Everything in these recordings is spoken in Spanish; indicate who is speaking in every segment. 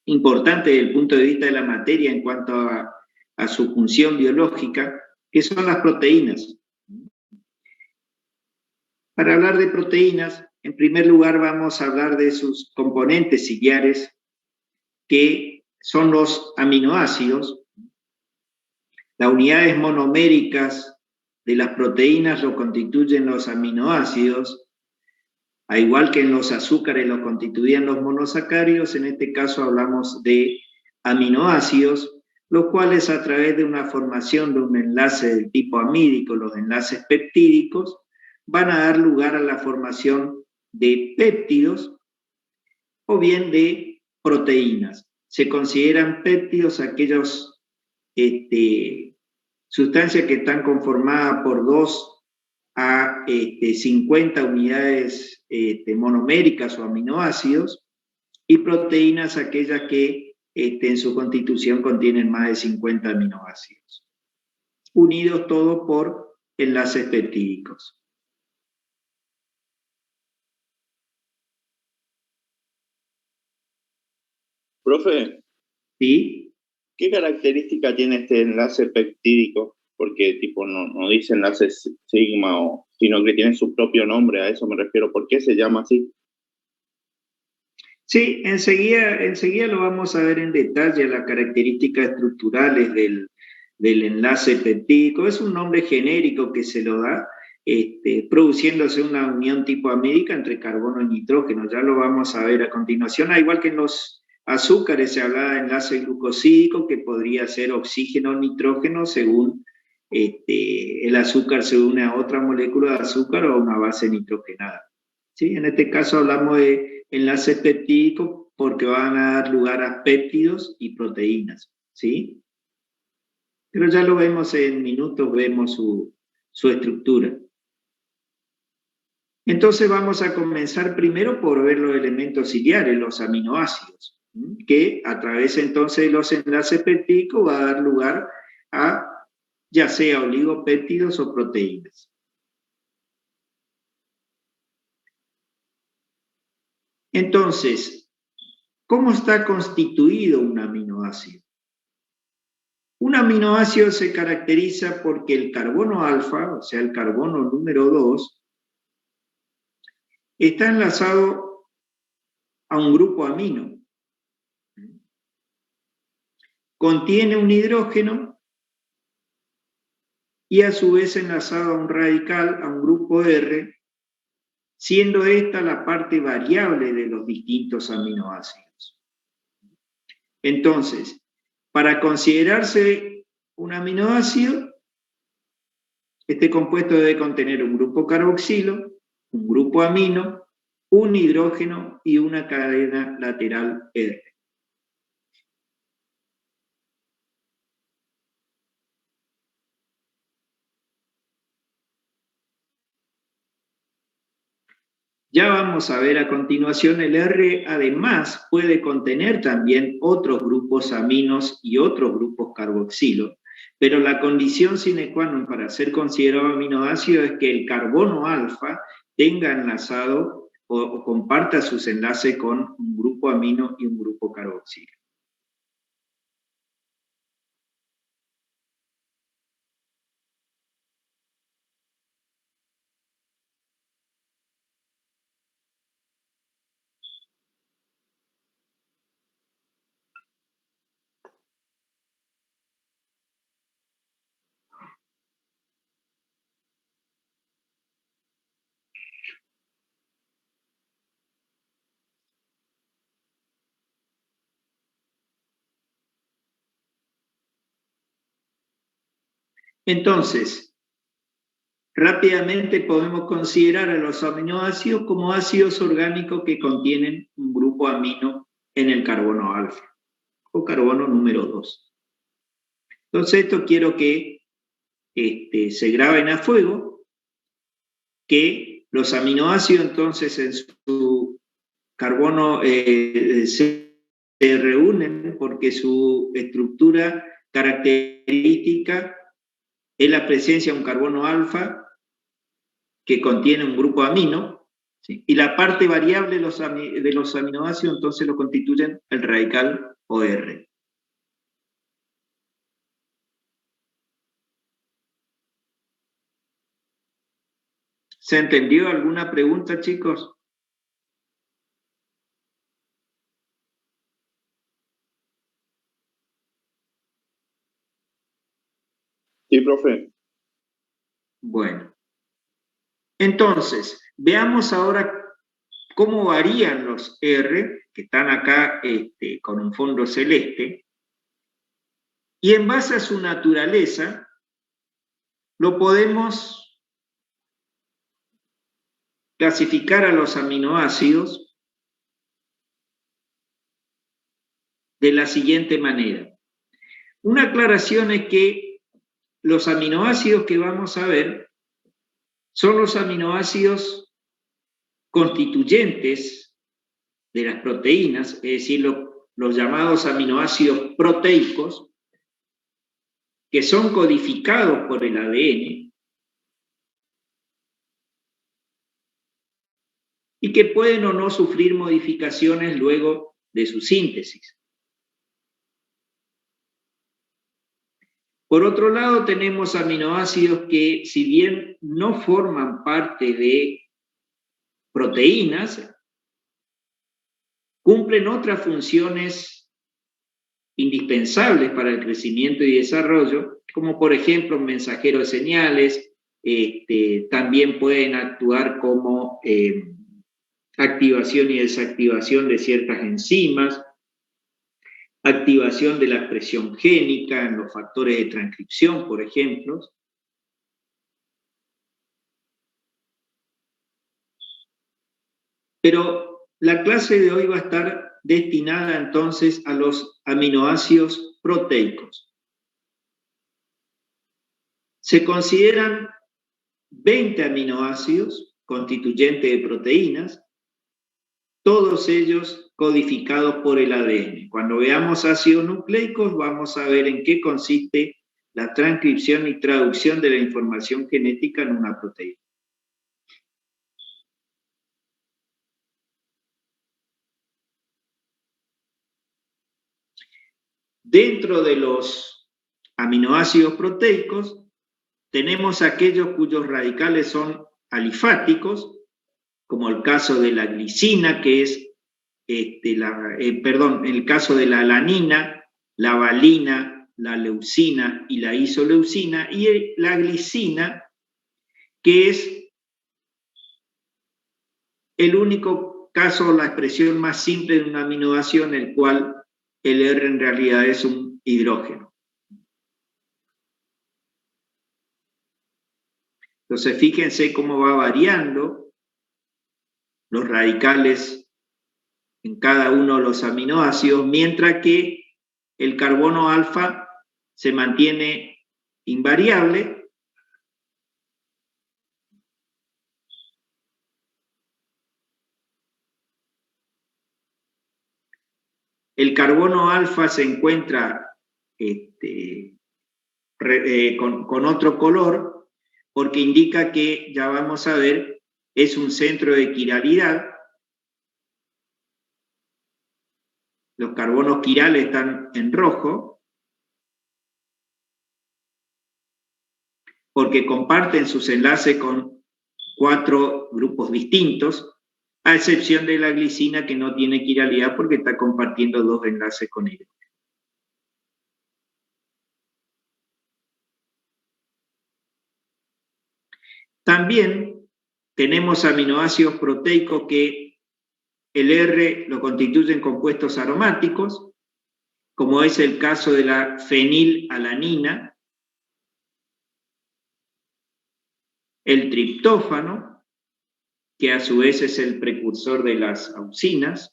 Speaker 1: importante desde el punto de vista de la materia en cuanto a su función biológica, que son las proteínas. Para hablar de proteínas, en primer lugar vamos a hablar de sus componentes ciliares, que son los aminoácidos. Las unidades monoméricas de las proteínas lo constituyen los aminoácidos, al igual que en los azúcares lo constituían los monosacáridos. En este caso hablamos de aminoácidos, los cuales a través de una formación de un enlace del tipo amídico, los enlaces peptídicos, van a dar lugar a la formación de péptidos o bien de proteínas. Se consideran péptidos aquellos sustancias que están conformadas por 2 a 50 unidades monoméricas o aminoácidos, y proteínas aquellas que en su constitución contienen más de 50 aminoácidos, unidos todos por enlaces peptídicos.
Speaker 2: Profe,
Speaker 1: ¿Sí?
Speaker 2: ¿Qué característica tiene este enlace peptídico? Porque tipo no dice enlace sigma, sino que tiene su propio nombre, a eso me refiero. ¿Por qué se llama así?
Speaker 1: Sí, enseguida lo vamos a ver en detalle, las características estructurales del enlace peptídico. Es un nombre genérico que se lo da, produciéndose una unión tipo amídica entre carbono y nitrógeno. Ya lo vamos a ver a continuación. Al igual que en los azúcares se hablaba de enlace glucosídico, que podría ser oxígeno o nitrógeno según el azúcar se une a otra molécula de azúcar o a una base nitrogenada. ¿Sí? En este caso hablamos de enlaces peptídicos porque van a dar lugar a péptidos y proteínas, ¿sí? Pero ya lo vemos en minutos, vemos su estructura. Entonces vamos a comenzar primero por ver los elementos ciliares, los aminoácidos, que a través entonces de los enlaces peptídicos va a dar lugar a ya sea oligopéptidos o proteínas. Entonces, ¿cómo está constituido un aminoácido? Un aminoácido se caracteriza porque el carbono alfa, o sea, el carbono número 2, está enlazado a un grupo amino. Contiene un hidrógeno y a su vez enlazado a un radical, a un grupo R, siendo esta la parte variable de los distintos aminoácidos. Entonces, para considerarse un aminoácido, este compuesto debe contener un grupo carboxilo, un grupo amino, un hidrógeno y una cadena lateral R. Ya vamos a ver a continuación, el R además puede contener también otros grupos aminos y otros grupos carboxilo, pero la condición sine qua non para ser considerado aminoácido es que el carbono alfa tenga enlazado o comparta sus enlaces con un grupo amino y un grupo carboxilo. Entonces, rápidamente podemos considerar a los aminoácidos como ácidos orgánicos que contienen un grupo amino en el carbono alfa, o carbono número 2. Entonces esto quiero que se graben a fuego, que los aminoácidos entonces en su carbono se reúnen porque su estructura característica es la presencia de un carbono alfa que contiene un grupo amino, ¿sí? Y la parte variable de los aminoácidos entonces lo constituyen el radical OR. ¿Se entendió alguna pregunta, chicos?
Speaker 2: Sí, profe.
Speaker 1: Bueno. Entonces, veamos ahora cómo varían los R, que están acá con un fondo celeste, y en base a su naturaleza, lo podemos clasificar a los aminoácidos de la siguiente manera. Una aclaración es que los aminoácidos que vamos a ver son los aminoácidos constituyentes de las proteínas, es decir, los llamados aminoácidos proteicos, que son codificados por el ADN y que pueden o no sufrir modificaciones luego de su síntesis. Por otro lado, tenemos aminoácidos que, si bien no forman parte de proteínas, cumplen otras funciones indispensables para el crecimiento y desarrollo, como por ejemplo mensajeros de señales, también pueden actuar como activación y desactivación de ciertas enzimas, activación de la expresión génica en los factores de transcripción, por ejemplo. Pero la clase de hoy va a estar destinada entonces a los aminoácidos proteicos. Se consideran 20 aminoácidos constituyentes de proteínas, todos ellos codificados por el ADN. Cuando veamos ácidos nucleicos, vamos a ver en qué consiste la transcripción y traducción de la información genética en una proteína. Dentro de los aminoácidos proteicos, tenemos aquellos cuyos radicales son alifáticos, como el caso de la glicina, que es, el caso de la alanina, la valina, la leucina y la isoleucina, y la glicina, que es el único caso, la expresión más simple de un aminoácido en el cual el R en realidad es un hidrógeno. Entonces, fíjense cómo va variando los radicales en cada uno de los aminoácidos, mientras que el carbono alfa se mantiene invariable. El carbono alfa se encuentra con otro color, porque indica que, ya vamos a ver, es un centro de quiralidad. Los carbonos quirales están en rojo, porque comparten sus enlaces con 4 grupos distintos, a excepción de la glicina, que no tiene quiralidad porque está compartiendo 2 enlaces con ella. También tenemos aminoácidos proteicos que el R lo constituyen compuestos aromáticos, como es el caso de la fenilalanina, el triptófano, que a su vez es el precursor de las auxinas,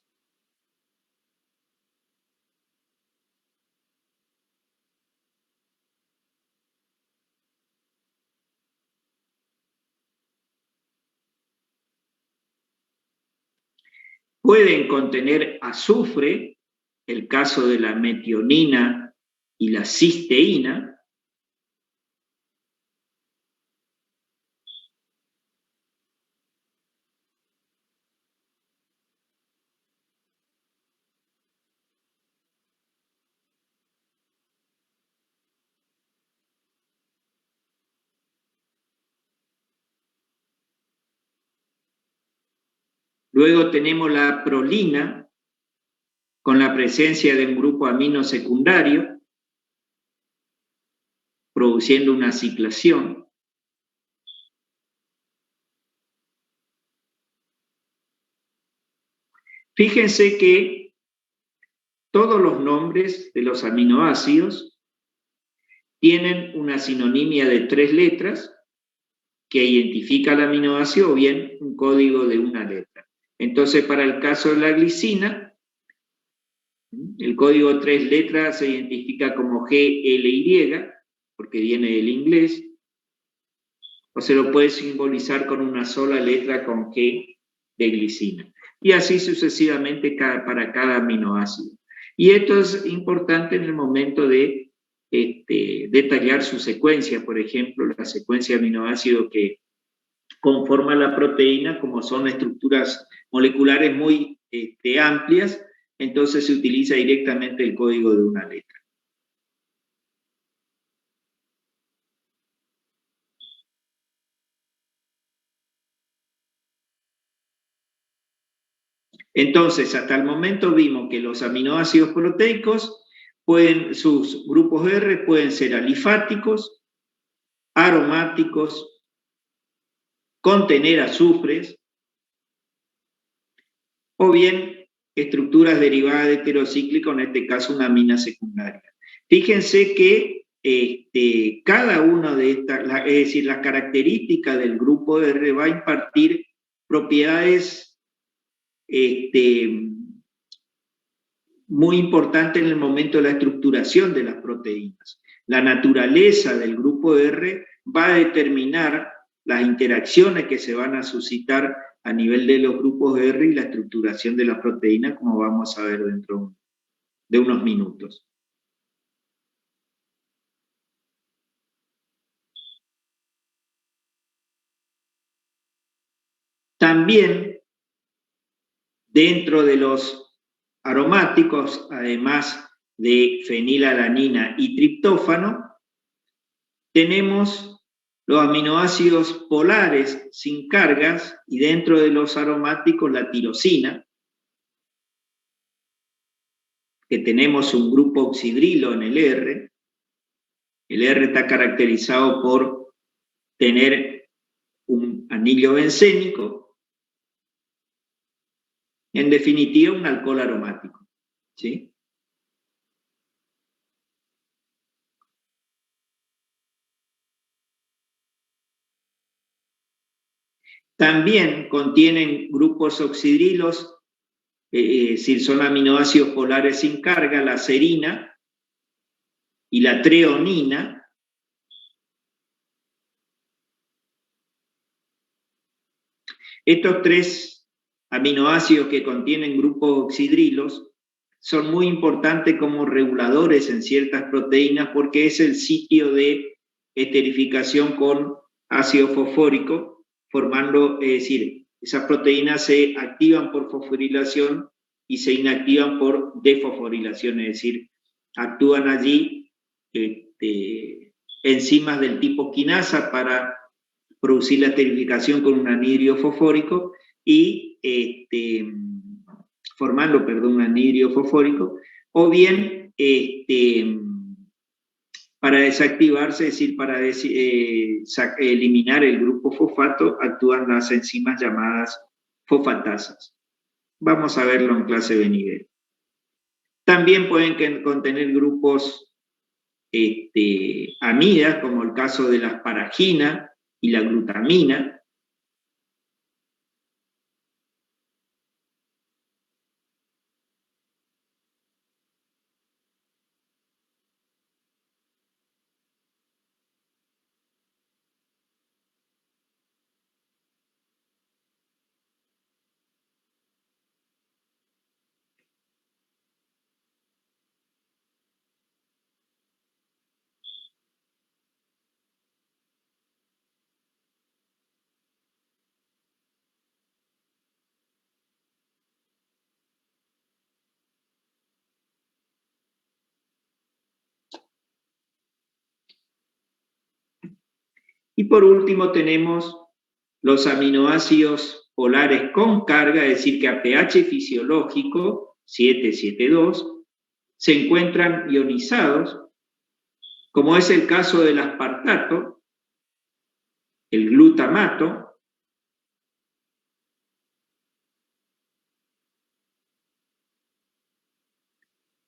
Speaker 1: pueden contener azufre, el caso de la metionina y la cisteína, Luego tenemos la prolina, con la presencia de un grupo amino secundario, produciendo una ciclación. Fíjense que todos los nombres de los aminoácidos tienen una sinonimia de 3 letras que identifica el aminoácido o bien un código de una letra. Entonces, para el caso de la glicina, el código de 3 letras se identifica como GLY, porque viene del inglés, o se lo puede simbolizar con una sola letra con G de glicina. Y así sucesivamente para cada aminoácido. Y esto es importante en el momento de detallar su secuencia, por ejemplo, la secuencia de aminoácidos que conforma la proteína, como son estructuras moleculares muy amplias, entonces se utiliza directamente el código de una letra. Entonces, hasta el momento vimos que los aminoácidos proteicos, sus grupos R pueden ser alifáticos, aromáticos, contener azufres, o bien estructuras derivadas de heterocíclico, en este caso una amina secundaria. Fíjense que cada una de estas, es decir, las características del grupo R va a impartir propiedades muy importante en el momento de la estructuración de las proteínas. La naturaleza del grupo R va a determinar las interacciones que se van a suscitar a nivel de los grupos R y la estructuración de la proteína, como vamos a ver dentro de unos minutos. También, dentro de los aromáticos, además de fenilalanina y triptófano, tenemos los aminoácidos polares sin cargas y dentro de los aromáticos la tirosina, que tenemos un grupo oxidrilo en el R. El R está caracterizado por tener un anillo bencénico, en definitiva un alcohol aromático, ¿sí? También contienen grupos oxidrilos, si son aminoácidos polares sin carga, la serina y la treonina. Estos 3 aminoácidos que contienen grupos oxidrilos son muy importantes como reguladores en ciertas proteínas porque es el sitio de esterificación con ácido fosfórico, formando, es decir, esas proteínas se activan por fosforilación y se inactivan por defosforilación, es decir, actúan allí enzimas del tipo quinasa para producir la esterificación con un anhidro fosfórico y formando, perdón, un anhidro fosfórico, o bien para desactivarse, es decir, para eliminar el grupo fosfato, actúan las enzimas llamadas fosfatasas. Vamos a verlo en clase de nivel. También pueden contener grupos amidas, como el caso de la asparagina y la glutamina. Y por último tenemos los aminoácidos polares con carga, es decir, que a pH fisiológico, 7,7,2, se encuentran ionizados, como es el caso del aspartato, el glutamato,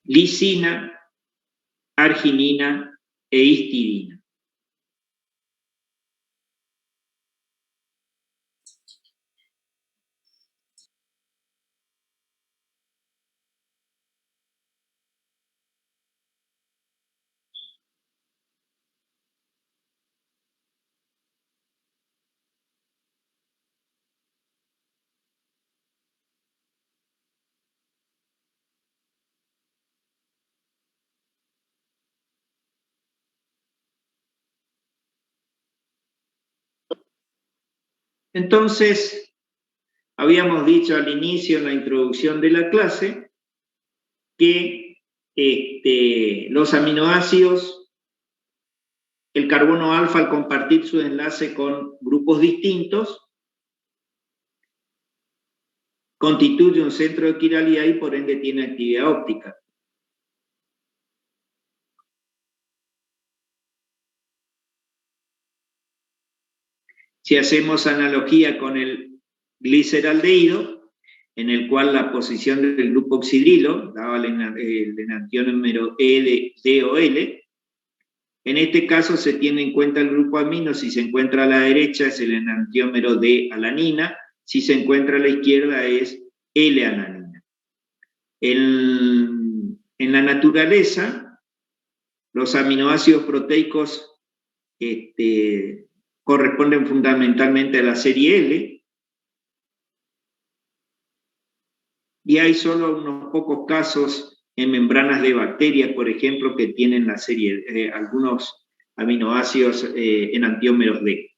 Speaker 1: lisina, arginina e histidina. Entonces, habíamos dicho al inicio en la introducción de la clase que los aminoácidos, el carbono alfa al compartir su enlace con grupos distintos, constituye un centro de quiralidad y por ende tiene actividad óptica. Si hacemos analogía con el gliceraldehído, en el cual la posición del grupo oxidrilo daba el enantiómero E, D o L, en este caso se tiene en cuenta el grupo amino, si se encuentra a la derecha es el enantiómero D-alanina, si se encuentra a la izquierda es L-alanina. En la naturaleza, los aminoácidos proteicos corresponden fundamentalmente a la serie L, y hay solo unos pocos casos en membranas de bacterias, por ejemplo, que tienen la serie, algunos aminoácidos enantiómeros D.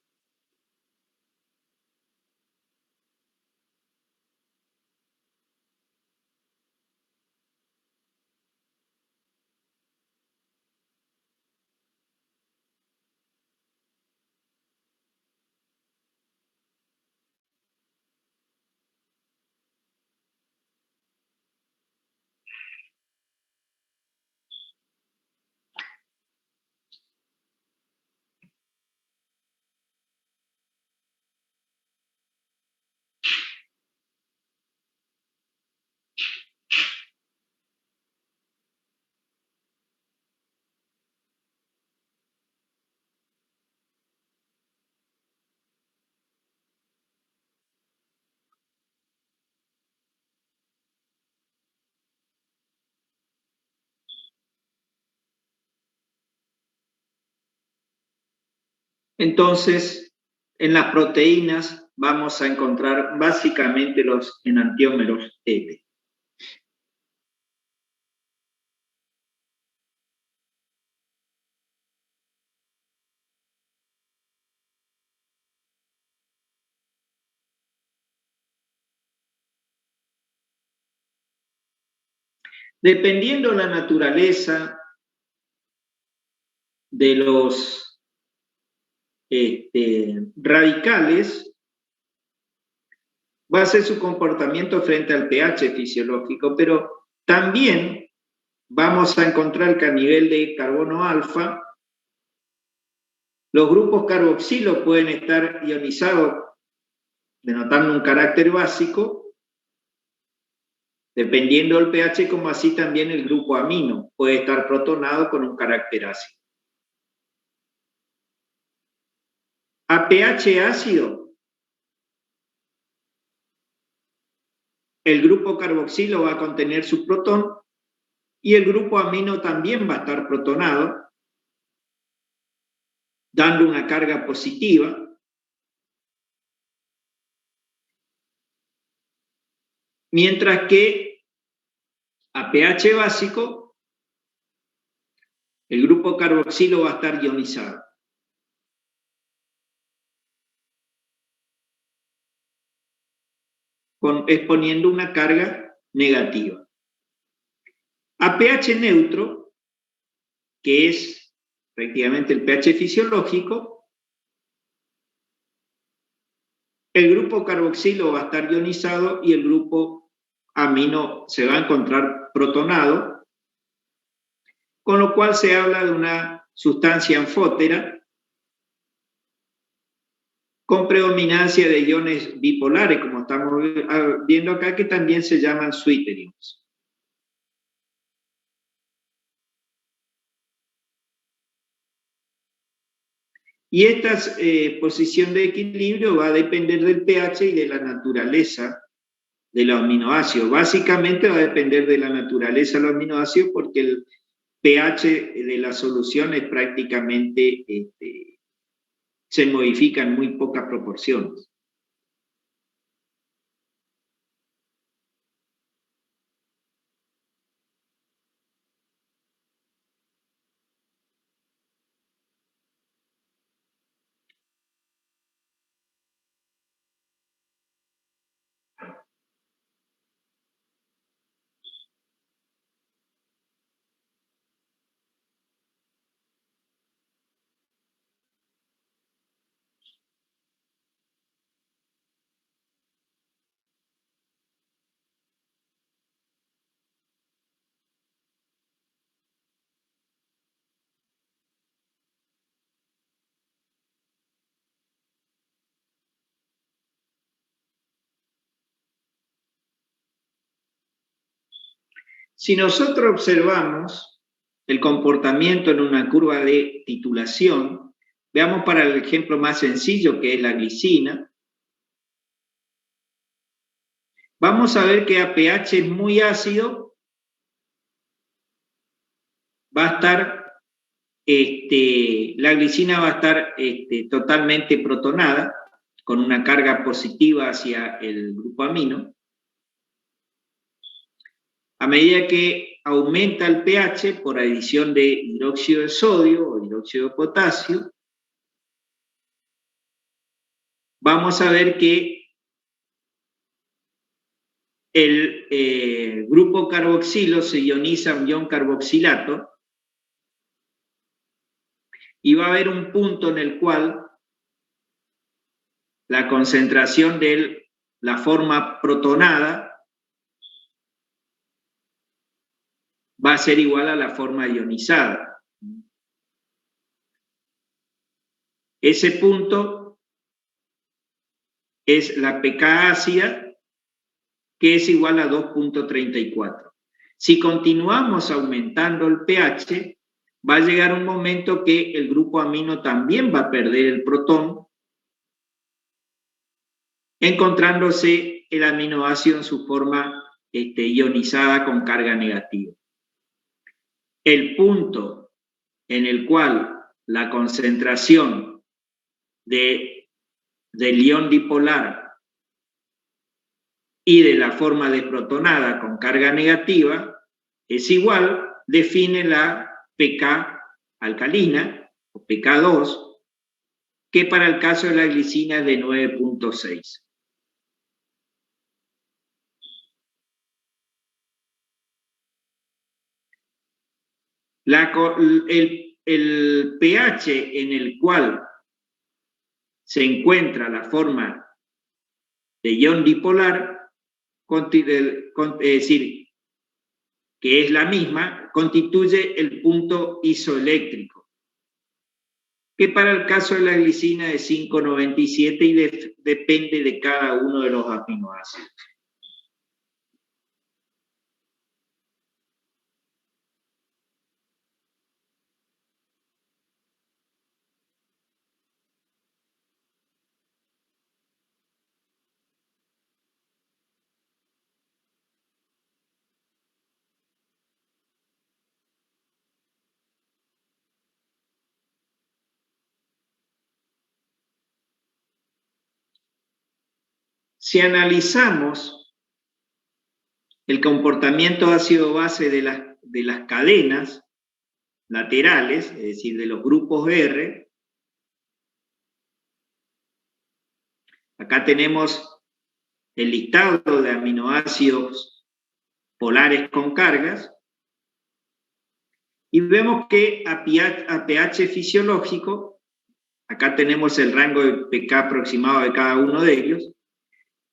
Speaker 1: Entonces, en las proteínas vamos a encontrar básicamente los enantiómeros L. Dependiendo la naturaleza de los radicales, va a ser su comportamiento frente al pH fisiológico, pero también vamos a encontrar que a nivel de carbono alfa, los grupos carboxilo pueden estar ionizados, denotando un carácter básico, dependiendo del pH, como así también el grupo amino puede estar protonado con un carácter ácido. A pH ácido, el grupo carboxilo va a contener su protón y el grupo amino también va a estar protonado, dando una carga positiva. Mientras que a pH básico, el grupo carboxilo va a estar ionizado. Exponiendo una carga negativa. A pH neutro, que es prácticamente el pH fisiológico, el grupo carboxilo va a estar ionizado y el grupo amino se va a encontrar protonado, con lo cual se habla de una sustancia anfótera con predominancia de iones bipolares, como estamos viendo acá, que también se llaman zwitterions. Y esta posición de equilibrio va a depender del pH y de la naturaleza de los aminoácidos. Básicamente va a depender de la naturaleza de los aminoácidos porque el pH de la solución es prácticamente, se modifica en muy pocas proporciones. Si nosotros observamos el comportamiento en una curva de titulación, veamos para el ejemplo más sencillo que es la glicina. Vamos a ver que a pH muy ácido va a estar, la glicina va a estar totalmente protonada, con una carga positiva hacia el grupo amino. A medida que aumenta el pH por adición de hidróxido de sodio o hidróxido de potasio, vamos a ver que el grupo carboxilo se ioniza un ion carboxilato y va a haber un punto en el cual la concentración de la forma protonada va a ser igual a la forma ionizada. Ese punto es la pK ácida, que es igual a 2.34. Si continuamos aumentando el pH, va a llegar un momento que el grupo amino también va a perder el protón, encontrándose el aminoácido en su forma ionizada con carga negativa. El punto en el cual la concentración del ion dipolar y de la forma desprotonada con carga negativa es igual, define la pK alcalina, o pK2, que para el caso de la glicina es de 9.6. El pH en el cual se encuentra la forma de ion dipolar, es decir, que es la misma, constituye el punto isoeléctrico, que para el caso de la glicina es 5.97 y depende de cada uno de los aminoácidos. Si analizamos el comportamiento ácido-base de las cadenas laterales, es decir, de los grupos R, acá tenemos el listado de aminoácidos polares con cargas, y vemos que a pH fisiológico Acá tenemos el rango de pK aproximado de cada uno de ellos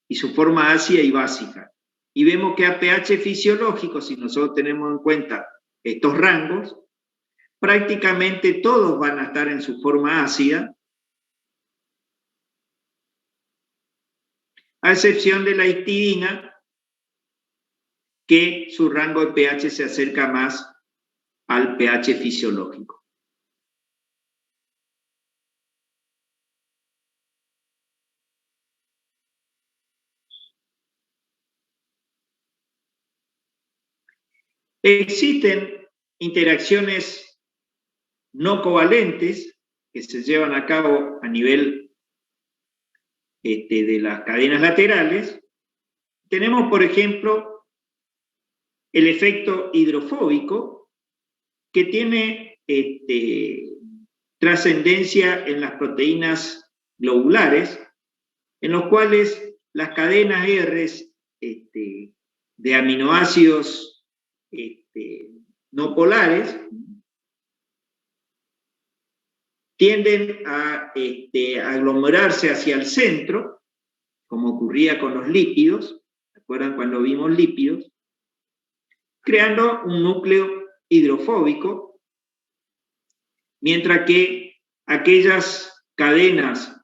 Speaker 1: y su forma ácida y básica. Y vemos que a pH fisiológico, si nosotros tenemos en cuenta estos rangos, prácticamente todos van a estar en su forma ácida, a excepción de la histidina, que su rango de pH se acerca más al pH fisiológico. Existen interacciones no covalentes que se llevan a cabo a nivel de las cadenas laterales. Tenemos, por ejemplo, el efecto hidrofóbico, que tiene trascendencia en las proteínas globulares, en los cuales las cadenas R de aminoácidos no polares tienden a aglomerarse hacia el centro, como ocurría con los lípidos. ¿Se acuerdan cuando vimos lípidos? Creando un núcleo hidrofóbico, mientras que aquellas cadenas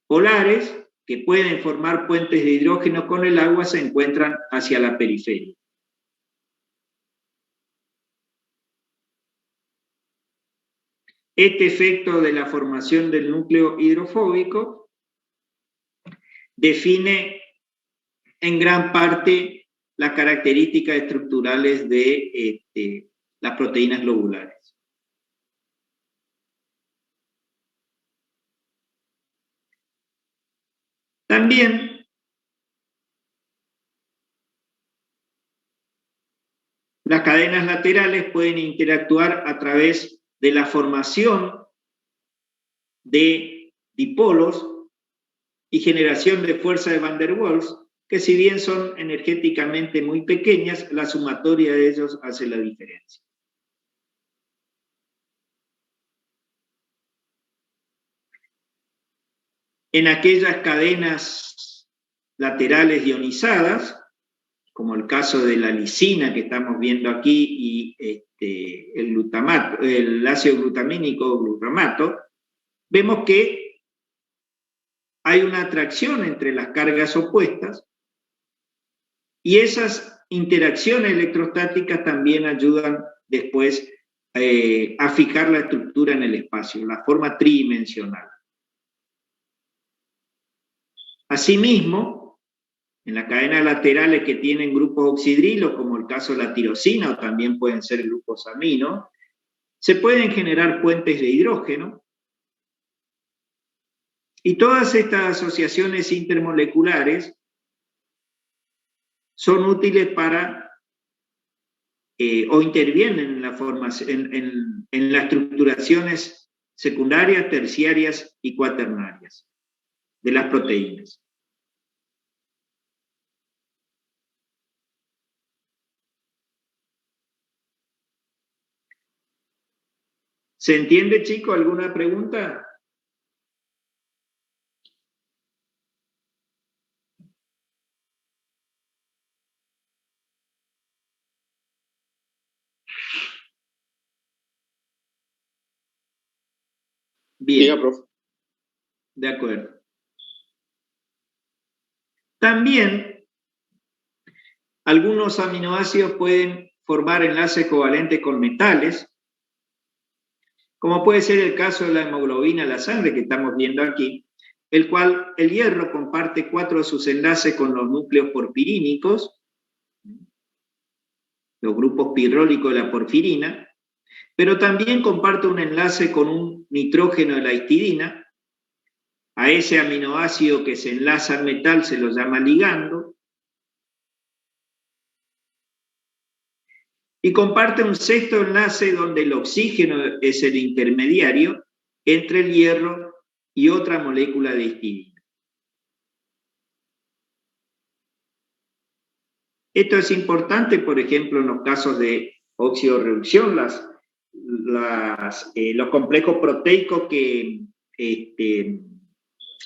Speaker 1: polares que pueden formar puentes de hidrógeno con el agua se encuentran hacia la periferia. Este efecto de la formación del núcleo hidrofóbico define en gran parte las características estructurales de las proteínas globulares. También las cadenas laterales pueden interactuar a través de la formación de dipolos y generación de fuerza de Van der Waals, que si bien son energéticamente muy pequeñas, la sumatoria de ellos hace la diferencia. En aquellas cadenas laterales ionizadas, como el caso de la lisina que estamos viendo aquí y el glutamato, el ácido glutamínico o glutamato, vemos que hay una atracción entre las cargas opuestas y esas interacciones electrostáticas también ayudan después a fijar la estructura en el espacio, la forma tridimensional. Asimismo, en las cadenas laterales que tienen grupos oxidrilos, como el caso de la tirosina, o también pueden ser grupos amino, se pueden generar puentes de hidrógeno, y todas estas asociaciones intermoleculares son útiles para, o intervienen en las estructuraciones secundarias, terciarias y cuaternarias de las proteínas. ¿Se entiende, chico? ¿Alguna pregunta? Bien.
Speaker 2: Diga, profe.
Speaker 1: De acuerdo. También algunos aminoácidos pueden formar enlaces covalentes con metales, como puede ser el caso de la hemoglobina en la sangre que estamos viendo aquí, el cual el hierro comparte 4 de sus enlaces con los núcleos porfirínicos, los grupos pirrólicos de la porfirina, pero también comparte un enlace con un nitrógeno de la histidina. A ese aminoácido que se enlaza al metal se lo llama ligando. Y comparte un sexto enlace donde el oxígeno es el intermediario entre el hierro y otra molécula de histidina. Esto es importante, por ejemplo, en los casos de oxidorreducción, los complejos proteicos que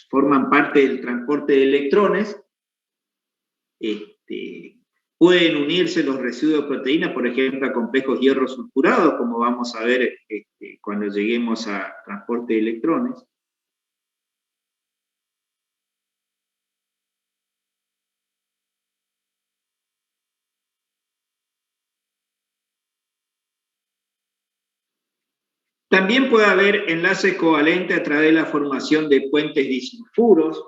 Speaker 1: forman parte del transporte de electrones. Pueden unirse los residuos de proteína, por ejemplo, a complejos hierro sulfurados, como vamos a ver cuando lleguemos a transporte de electrones. También puede haber enlaces covalentes a través de la formación de puentes disulfuros.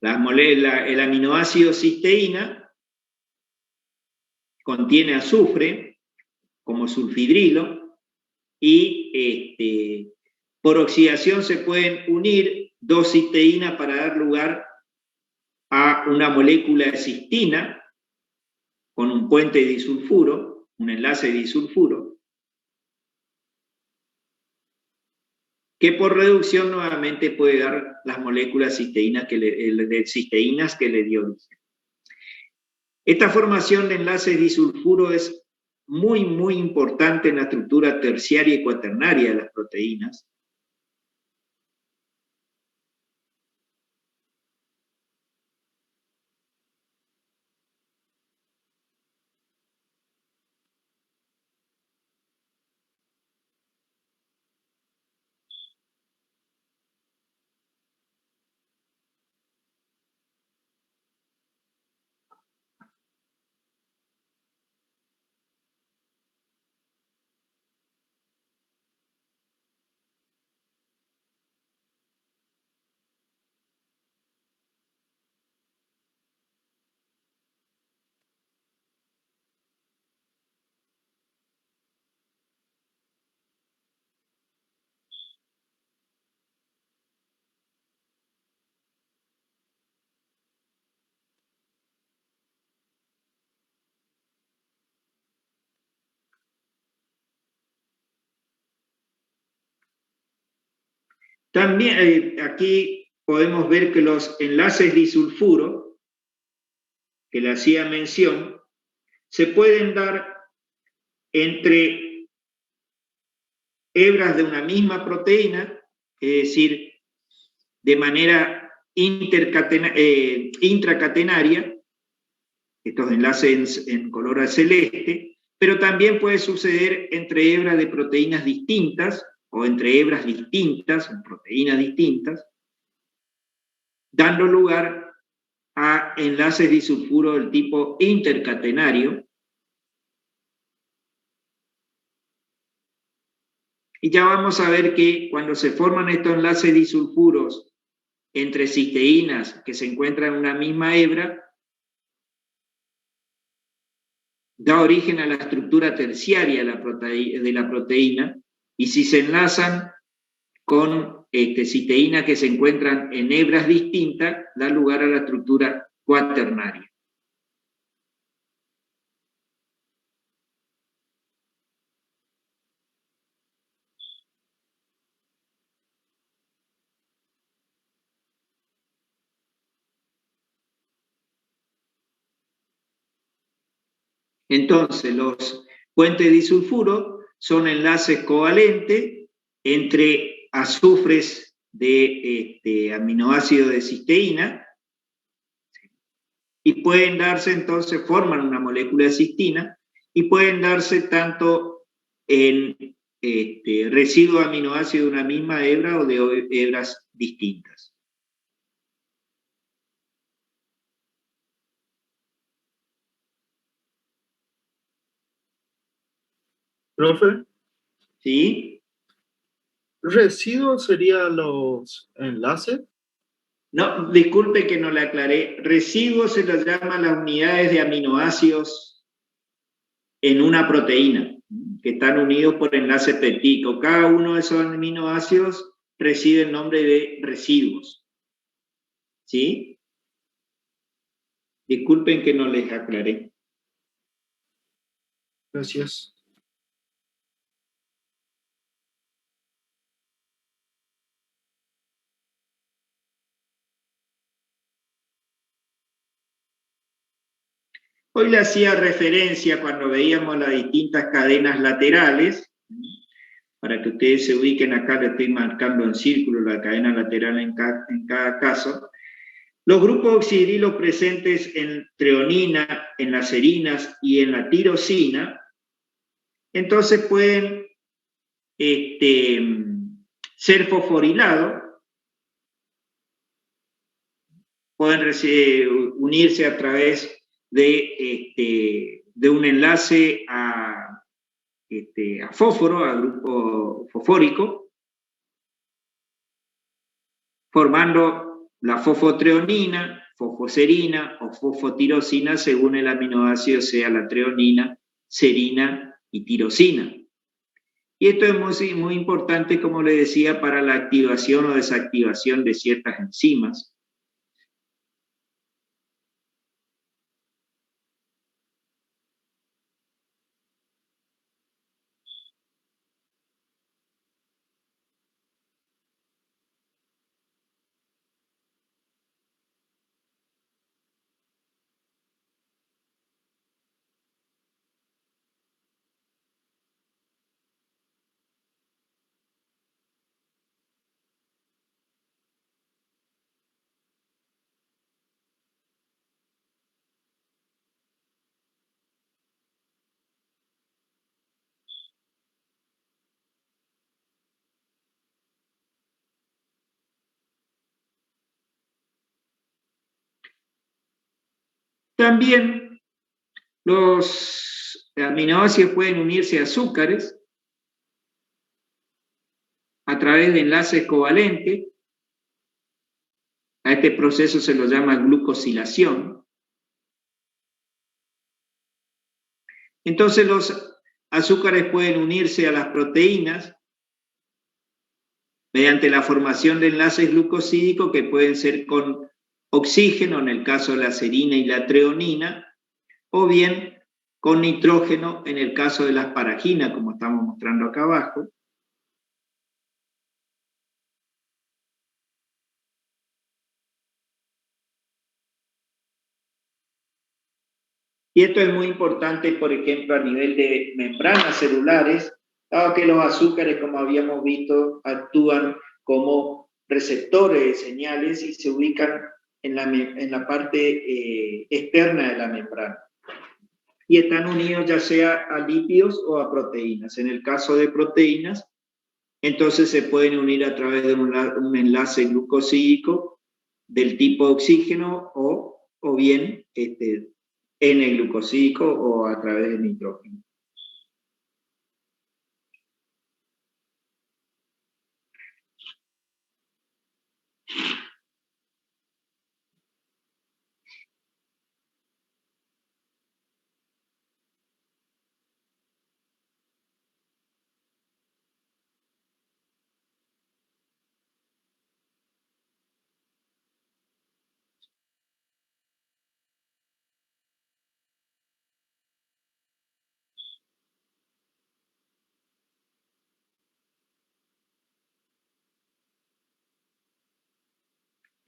Speaker 1: El aminoácido cisteína contiene azufre, como sulfidrilo, y por oxidación se pueden unir dos cisteínas para dar lugar a una molécula de cistina con un puente disulfuro, un enlace disulfuro, que por reducción nuevamente puede dar las moléculas cisteínas que le dio origen. Esta formación de enlaces disulfuro es muy, muy importante en la estructura terciaria y cuaternaria de las proteínas. También aquí podemos ver que los enlaces disulfuro, que le hacía mención, se pueden dar entre hebras de una misma proteína, es decir, de manera intracatenaria, estos enlaces en color celeste, pero también puede suceder entre hebras de proteínas distintas o entre hebras distintas, proteínas distintas, dando lugar a enlaces disulfuro del tipo intercatenario. Y ya vamos a ver que cuando se forman estos enlaces disulfuros entre cisteínas que se encuentran en una misma hebra, da origen a la estructura terciaria de la proteína, y si se enlazan con cisteínas que se encuentran en hebras distintas, da lugar a la estructura cuaternaria. Entonces, los puentes disulfuro son enlaces covalentes entre azufres de aminoácido de cisteína, y pueden darse entonces, forman una molécula de cistina, y pueden darse tanto en residuos de aminoácidos de una misma hebra o de hebras distintas.
Speaker 3: Profe,
Speaker 1: ¿Sí?
Speaker 3: ¿residuos serían los enlaces?
Speaker 1: No, disculpe que no le aclaré. Residuos se los llama las unidades de aminoácidos en una proteína, que están unidos por enlace peptídico. Cada uno de esos aminoácidos recibe el nombre de residuos. ¿Sí? Disculpen que no les aclaré.
Speaker 3: Gracias.
Speaker 1: Hoy le hacía referencia cuando veíamos las distintas cadenas laterales para que ustedes se ubiquen acá, le estoy marcando en círculo la cadena lateral en cada caso. Los grupos oxidrilos presentes en treonina, en las serinas y en la tirosina, entonces pueden ser fosforilados, pueden unirse a través de un enlace a fósforo, a grupo fosfórico, formando la fosfotreonina, fosfoserina o fosfotirosina, según el aminoácido sea la treonina, serina y tirosina. Y esto es muy importante, como le decía, para la activación o desactivación de ciertas enzimas. También los aminoácidos pueden unirse a azúcares a través de enlaces covalentes. A este proceso se lo llama glucosilación. Entonces los azúcares pueden unirse a las proteínas mediante la formación de enlaces glucosídicos que pueden ser con oxígeno, en el caso de la serina y la treonina, o bien con nitrógeno, en el caso de las paraginas, como estamos mostrando acá abajo. Y esto es muy importante, por ejemplo, a nivel de membranas celulares, dado que los azúcares, como habíamos visto, actúan como receptores de señales y se ubican en la parte externa de la membrana. Y están unidos ya sea a lípidos o a proteínas. En el caso de proteínas, entonces se pueden unir a través de un enlace glucosídico del tipo oxígeno o bien N-glucosídico o a través de nitrógeno.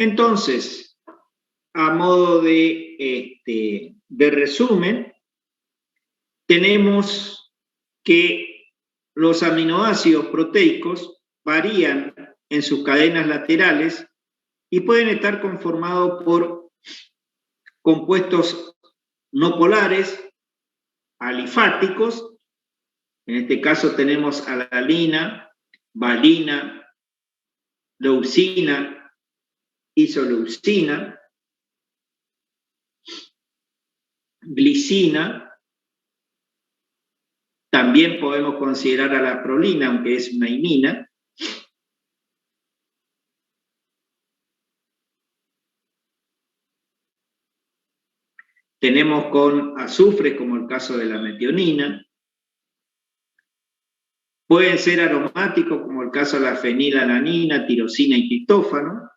Speaker 1: Entonces, a modo de resumen, tenemos que los aminoácidos proteicos varían en sus cadenas laterales y pueden estar conformados por compuestos no polares, alifáticos. En este caso tenemos alalina, valina, leucina, isoleucina, glicina. También podemos considerar a la prolina, aunque es una imina. Tenemos con azufre, como el caso de la metionina. Pueden ser aromáticos, como el caso de la fenilalanina, tirosina y triptófano.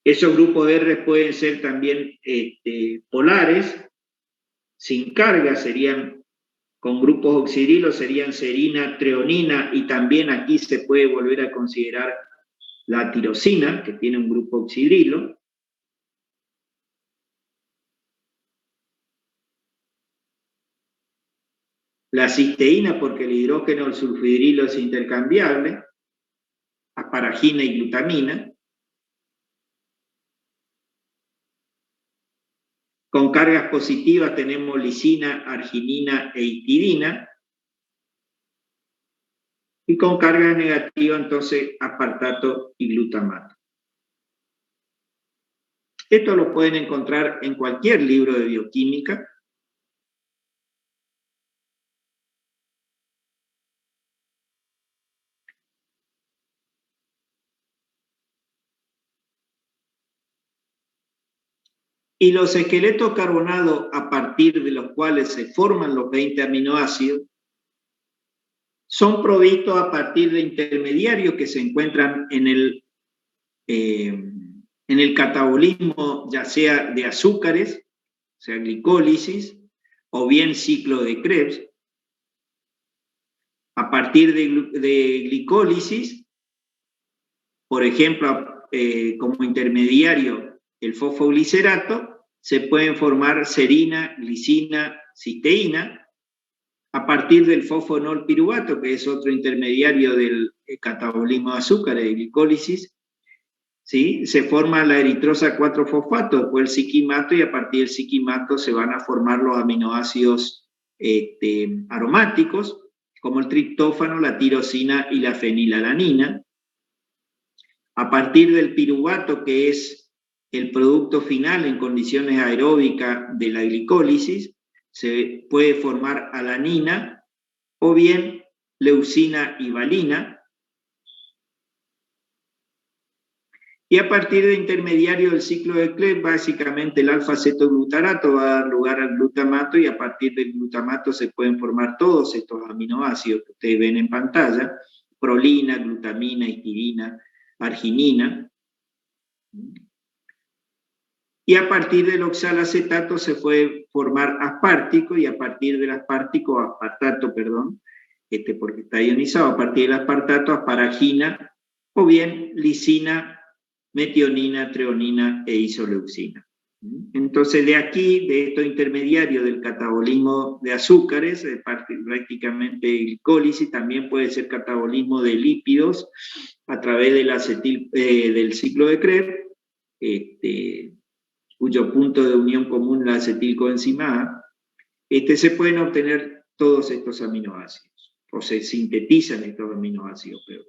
Speaker 1: Esos grupos R pueden ser también polares, sin carga, serían con grupos oxidrilos, serían serina, treonina, y también aquí se puede volver a considerar la tirosina, que tiene un grupo oxidrilo. la cisteína porque el hidrógeno, el sulfhidrilo es intercambiable, asparagina y glutamina. Con cargas positivas tenemos lisina, arginina e histidina. Y con carga negativa, entonces, aspartato y glutamato. Esto lo pueden encontrar en cualquier libro de bioquímica. Y los esqueletos carbonados, a partir de los cuales se forman los 20 aminoácidos, son provistos a partir de intermediarios que se encuentran en el catabolismo, ya sea de azúcares, o sea, glicólisis, o bien ciclo de Krebs. A partir de glicólisis, por ejemplo, como intermediario el fosfoglicerato, se pueden formar serina, glicina, cisteína. A partir del fosfonolpiruvato, que es otro intermediario del catabolismo de azúcares, de glicólisis, ¿sí? Se forma la eritrosa 4-fosfato, después el siquimato, y a partir del siquimato se van a formar los aminoácidos aromáticos, como el triptófano, la tirosina y la fenilalanina. A partir del piruvato, que es el producto final en condiciones aeróbicas de la glicólisis, se puede formar alanina o bien leucina y valina. Y a partir de intermediario del ciclo de Krebs, básicamente el alfa-cetoglutarato va a dar lugar al glutamato, y a partir del glutamato se pueden formar todos estos aminoácidos que ustedes ven en pantalla: prolina, glutamina, histidina, arginina. Y a partir del oxalacetato se puede formar aspartico, y a partir del aspartato, porque está ionizado, a partir del aspartato, asparagina, o bien lisina, metionina, treonina e isoleucina. Entonces, de aquí, de estos intermediarios del catabolismo de azúcares, prácticamente glicólisis, también puede ser catabolismo de lípidos a través del ciclo de Krebs, cuyo punto de unión común la acetilcoenzima A, se pueden obtener todos estos aminoácidos, o se sintetizan estos aminoácidos, perdón.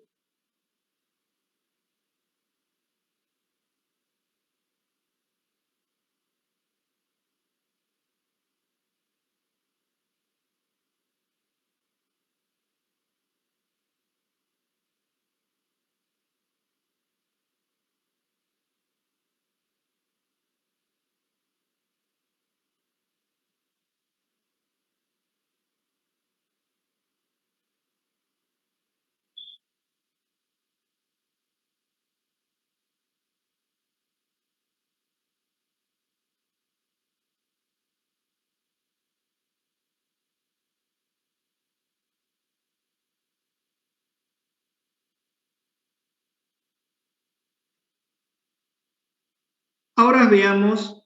Speaker 1: Ahora veamos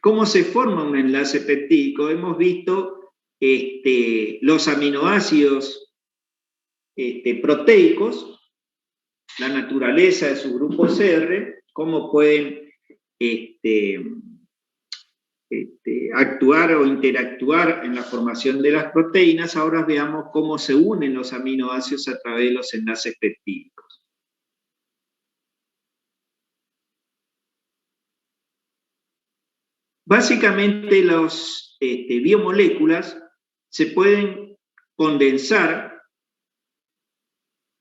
Speaker 1: cómo se forma un enlace peptídico. Hemos visto los aminoácidos proteicos, la naturaleza de sus grupos R, cómo pueden actuar o interactuar en la formación de las proteínas. Ahora veamos cómo se unen los aminoácidos a través de los enlaces peptídicos. Básicamente las biomoléculas se pueden condensar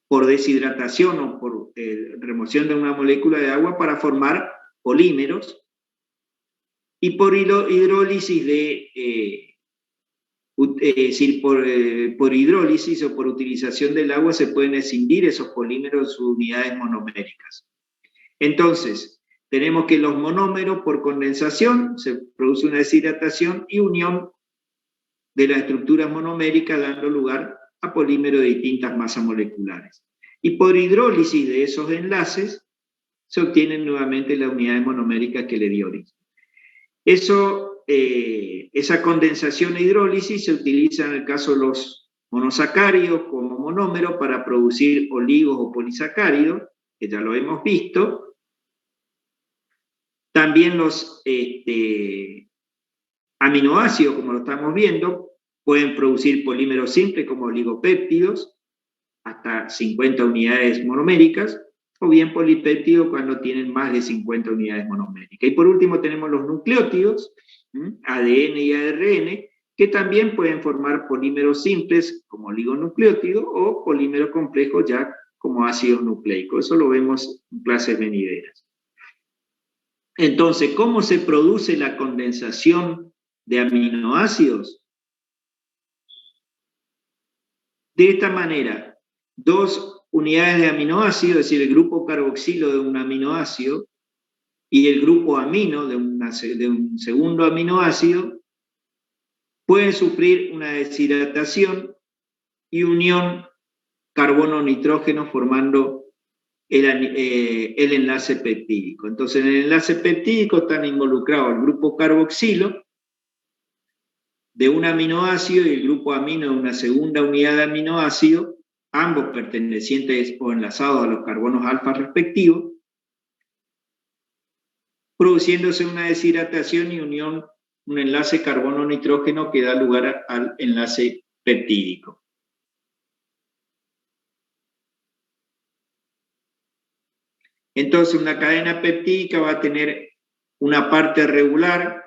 Speaker 1: por deshidratación o por remoción de una molécula de agua para formar polímeros, y por hidrólisis por hidrólisis o por utilización del agua se pueden escindir esos polímeros en sus unidades monoméricas. Entonces, tenemos que los monómeros, por condensación, se produce una deshidratación y unión de las estructuras monoméricas, dando lugar a polímeros de distintas masas moleculares. Y por hidrólisis de esos enlaces, se obtienen nuevamente las unidades monoméricas que le dio origen. Eso esa condensación e hidrólisis se utiliza en el caso de los monosacáridos como monómero para producir oligos o polisacáridos, que ya lo hemos visto. También los aminoácidos, como lo estamos viendo, pueden producir polímeros simples como oligopéptidos, hasta 50 unidades monoméricas, o bien polipéptidos cuando tienen más de 50 unidades monoméricas. Y por último tenemos los nucleótidos, ADN y ARN, que también pueden formar polímeros simples como oligonucleótidos o polímeros complejos ya como ácidos nucleicos. Eso lo vemos en clases venideras. Entonces, ¿cómo se produce la condensación de aminoácidos? De esta manera, dos unidades de aminoácido, es decir, el grupo carboxilo de un aminoácido y el grupo amino de un segundo aminoácido, pueden sufrir una deshidratación y unión carbono-nitrógeno formando el enlace peptídico. Entonces, en el enlace peptídico están involucrados el grupo carboxilo de un aminoácido y el grupo amino de una segunda unidad de aminoácido, ambos pertenecientes o enlazados a los carbonos alfa respectivos, produciéndose una deshidratación y unión, un enlace carbono-nitrógeno que da lugar al enlace peptídico. Entonces, una cadena peptídica va a tener una parte regular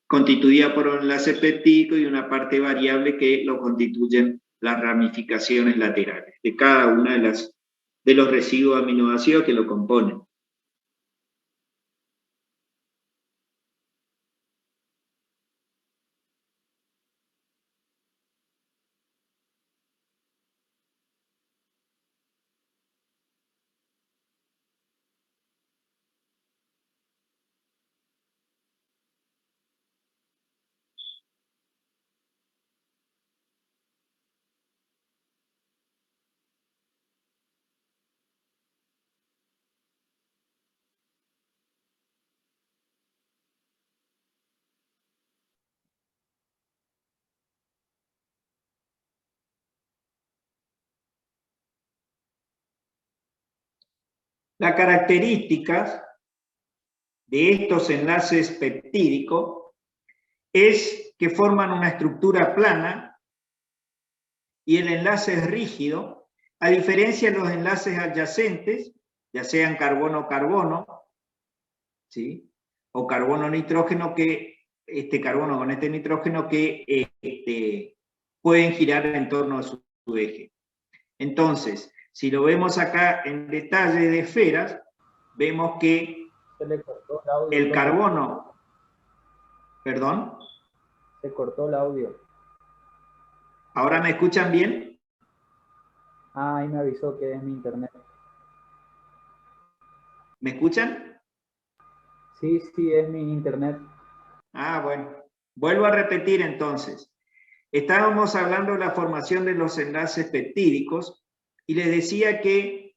Speaker 1: constituida por un enlace peptídico y una parte variable que lo constituyen las ramificaciones laterales de cada una de los residuos aminoácidos que lo componen. Las características de estos enlaces peptídicos es que forman una estructura plana y el enlace es rígido, a diferencia de los enlaces adyacentes, ya sean carbono-carbono, ¿sí? O carbono-nitrógeno, que carbono con este nitrógeno que pueden girar en torno a su eje. Entonces, si lo vemos acá en detalle de esferas, vemos que
Speaker 4: Se le cortó el audio.
Speaker 1: el carbono, perdón,
Speaker 4: Se cortó el audio.
Speaker 1: ¿ahora me escuchan bien?
Speaker 4: Ah, ahí me avisó que es mi internet.
Speaker 1: ¿Me escuchan?
Speaker 4: Sí, es mi internet.
Speaker 1: Ah, bueno. Vuelvo a repetir entonces. Estábamos hablando de la formación de los enlaces peptídicos y les decía que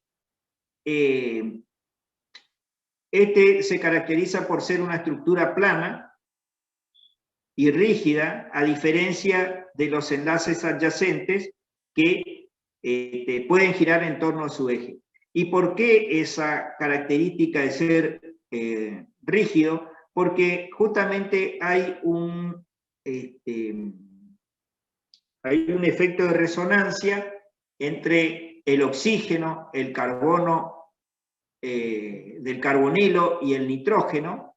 Speaker 1: se caracteriza por ser una estructura plana y rígida, a diferencia de los enlaces adyacentes que pueden girar en torno a su eje. ¿Y por qué esa característica de ser rígido? Porque justamente hay un efecto de resonancia entre el oxígeno, el carbono del carbonilo y el nitrógeno,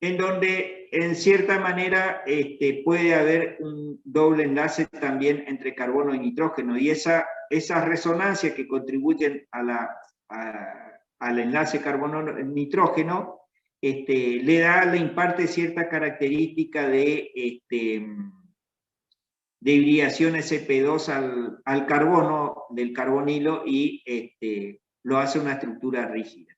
Speaker 1: en donde en cierta manera puede haber un doble enlace también entre carbono y nitrógeno, y esas resonancias que contribuyen al enlace carbono-nitrógeno le imparte cierta característica de hibridación sp2 al carbono del carbonilo y lo hace una estructura rígida.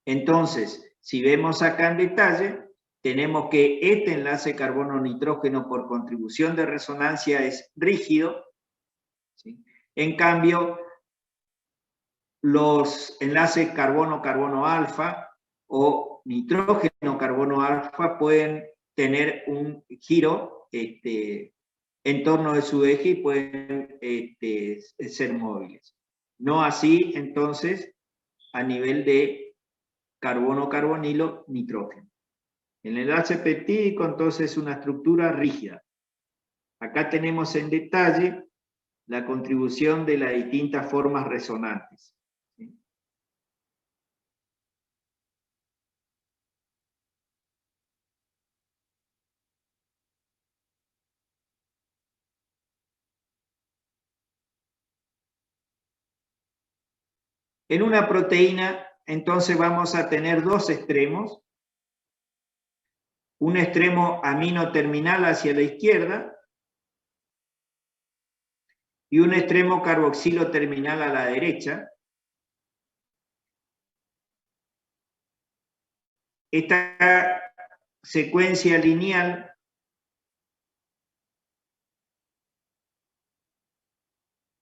Speaker 1: Entonces, si vemos acá en detalle, tenemos que este enlace carbono-nitrógeno por contribución de resonancia es rígido, ¿sí? En cambio, los enlaces carbono-carbono alfa o nitrógeno-carbono alfa pueden tener un giro en torno de su eje y pueden ser móviles. No así, entonces, a nivel de carbono-carbonilo, nitrógeno. El enlace peptídico, entonces, es una estructura rígida. Acá tenemos en detalle la contribución de las distintas formas resonantes. En una proteína, entonces, vamos a tener dos extremos. Un extremo amino terminal hacia la izquierda y un extremo carboxilo terminal a la derecha. Esta secuencia lineal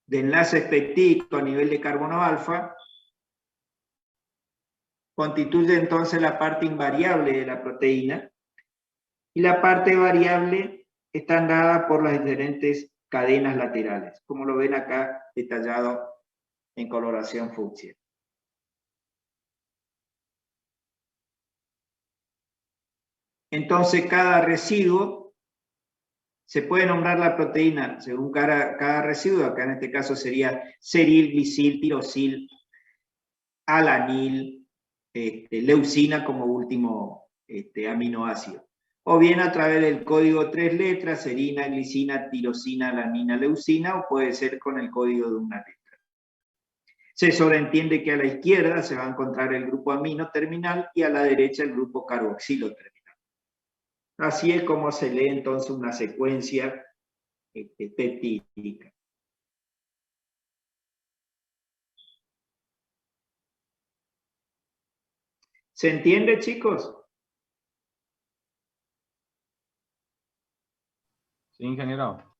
Speaker 1: de enlaces peptídicos a nivel de carbono alfa constituye entonces la parte invariable de la proteína, y la parte variable está dada por las diferentes cadenas laterales, como lo ven acá detallado en coloración fucsia. Entonces, cada residuo, se puede nombrar la proteína según cada residuo. Acá en este caso sería seril, glisil, tirosil, alanil, leucina como último aminoácido. O bien a través del código 3 letras, serina, glicina, tirosina, alanina, leucina, o puede ser con el código de una letra. Se sobreentiende que a la izquierda se va a encontrar el grupo amino terminal y a la derecha el grupo carboxilo terminal. Así es como se lee entonces una secuencia peptídica. ¿Se entiende, chicos?
Speaker 5: Sí, ingeniero.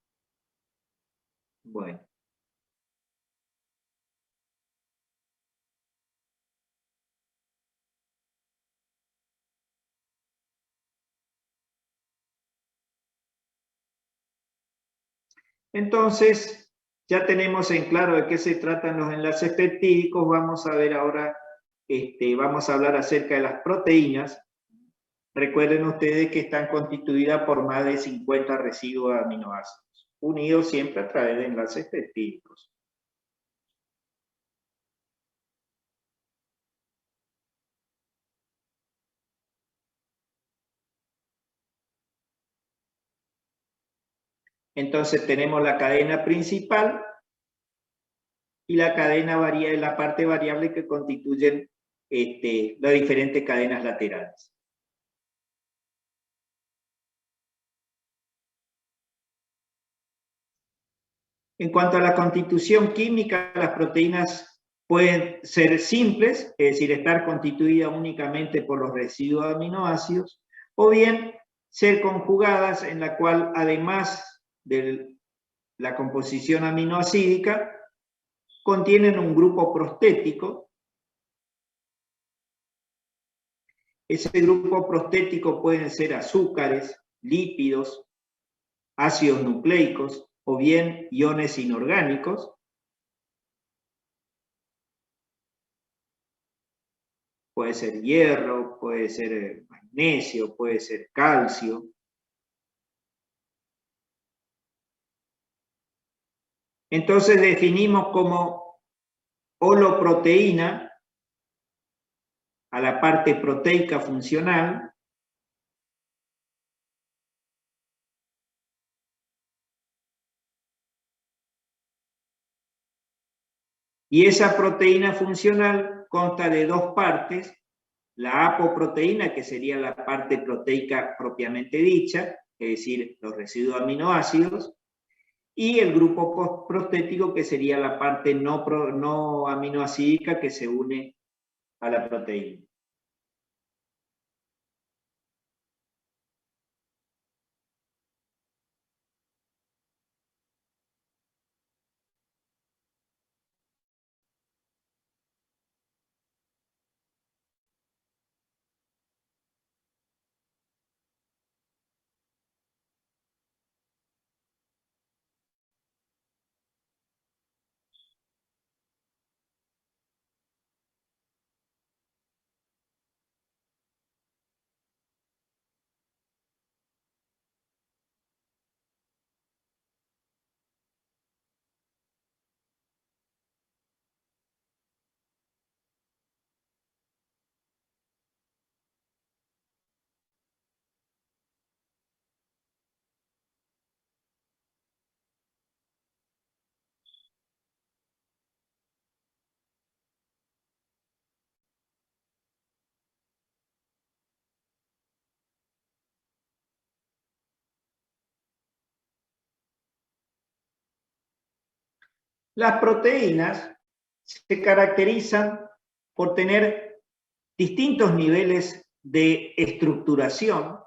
Speaker 1: Bueno. Entonces, ya tenemos en claro de qué se tratan los enlaces peptídicos. Vamos a ver ahora, vamos a hablar acerca de las proteínas. Recuerden ustedes que están constituidas por más de 50 residuos de aminoácidos, unidos siempre a través de enlaces peptídicos. Entonces tenemos la cadena principal y la cadena variable, la parte variable que constituyen las diferentes cadenas laterales. En cuanto a la constitución química, las proteínas pueden ser simples, es decir, estar constituidas únicamente por los residuos de aminoácidos, o bien ser conjugadas, en la cual además de la composición aminoácidica, contienen un grupo prostético. Ese grupo prostético pueden ser azúcares, lípidos, ácidos nucleicos o bien iones inorgánicos. Puede ser hierro, puede ser magnesio, puede ser calcio. Entonces definimos como holoproteína a la parte proteica funcional, y esa proteína funcional consta de dos partes: la apoproteína, que sería la parte proteica propiamente dicha, es decir, los residuos aminoácidos, y el grupo prostético, que sería la parte no aminoácidica que se une a la proteína. Las proteínas se caracterizan por tener distintos niveles de estructuración,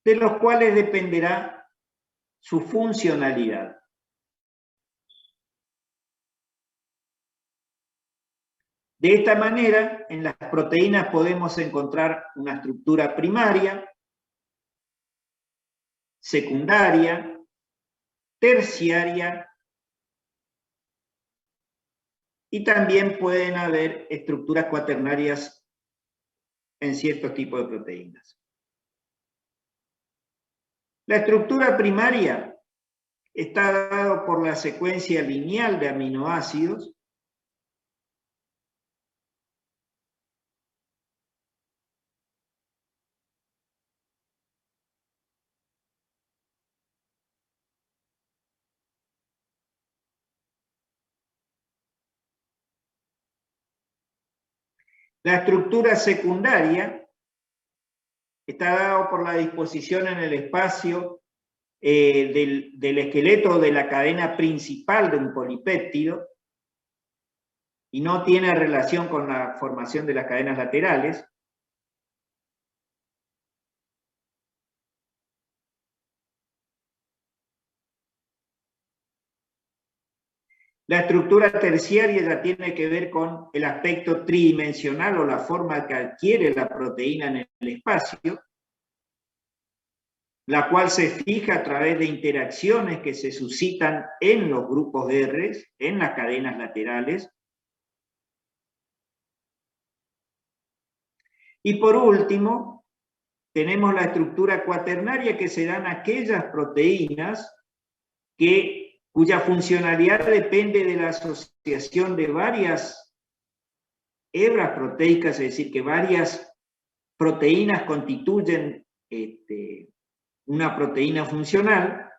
Speaker 1: de los cuales dependerá su funcionalidad. De esta manera, en las proteínas podemos encontrar una estructura primaria, secundaria, terciaria, y también pueden haber estructuras cuaternarias en ciertos tipos de proteínas. La estructura primaria está dada por la secuencia lineal de aminoácidos, la estructura secundaria está dada por la disposición en el espacio del esqueleto de la cadena principal de un polipéptido y no tiene relación con la formación de las cadenas laterales. La estructura terciaria ya tiene que ver con el aspecto tridimensional o la forma que adquiere la proteína en el espacio, la cual se fija a través de interacciones que se suscitan en los grupos R, en las cadenas laterales. Y por último, tenemos la estructura cuaternaria, que se dan aquellas proteínas cuya funcionalidad depende de la asociación de varias hebras proteicas, es decir, que varias proteínas constituyen una proteína funcional.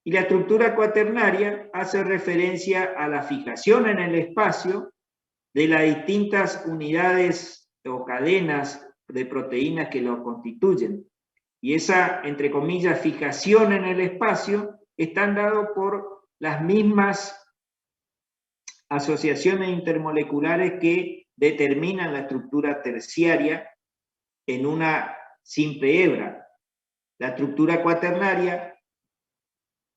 Speaker 1: Y la estructura cuaternaria hace referencia a la fijación en el espacio de las distintas unidades o cadenas de proteínas que lo constituyen. Y esa, entre comillas, fijación en el espacio están dados por las mismas asociaciones intermoleculares que determinan la estructura terciaria en una simple hebra. La estructura cuaternaria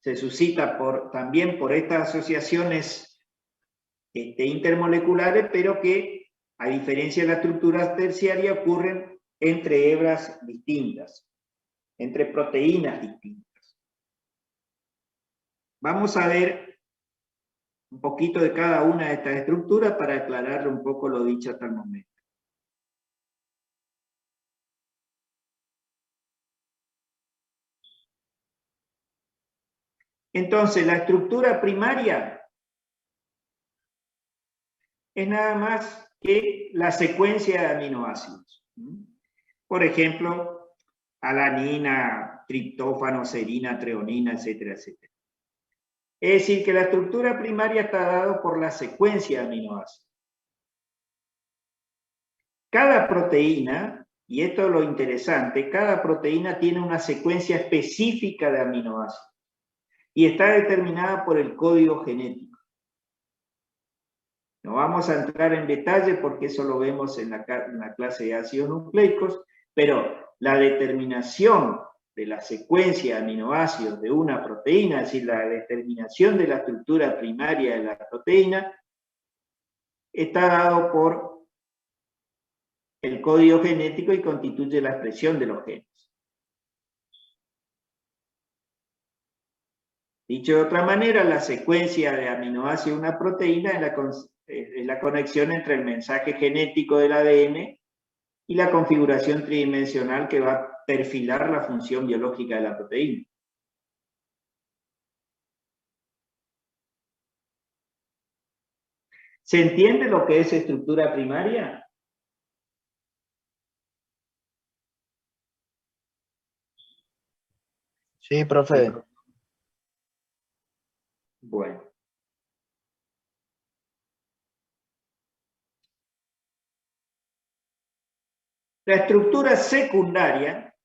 Speaker 1: se suscita también por estas asociaciones intermoleculares, pero que, a diferencia de la estructura terciaria, ocurren entre hebras distintas, entre proteínas distintas. Vamos a ver un poquito de cada una de estas estructuras para aclararle un poco lo dicho hasta el momento. Entonces, la estructura primaria es nada más que la secuencia de aminoácidos. Por ejemplo, alanina, triptófano, serina, treonina, etcétera, etcétera. Es decir, que la estructura primaria está dada por la secuencia de aminoácidos. Cada proteína, y esto es lo interesante, cada proteína tiene una secuencia específica de aminoácidos y está determinada por el código genético. No vamos a entrar en detalle porque eso lo vemos en la clase de ácidos nucleicos, pero la determinación de la secuencia de aminoácidos de una proteína, es decir, la determinación de la estructura primaria de la proteína, está dado por el código genético y constituye la expresión de los genes. Dicho de otra manera, la secuencia de aminoácidos de una proteína es la conexión entre el mensaje genético del ADN y la configuración tridimensional que va a perfilar la función biológica de la proteína. ¿Se entiende lo que es estructura primaria?
Speaker 5: Sí, profe.
Speaker 1: Bueno. La estructura secundaria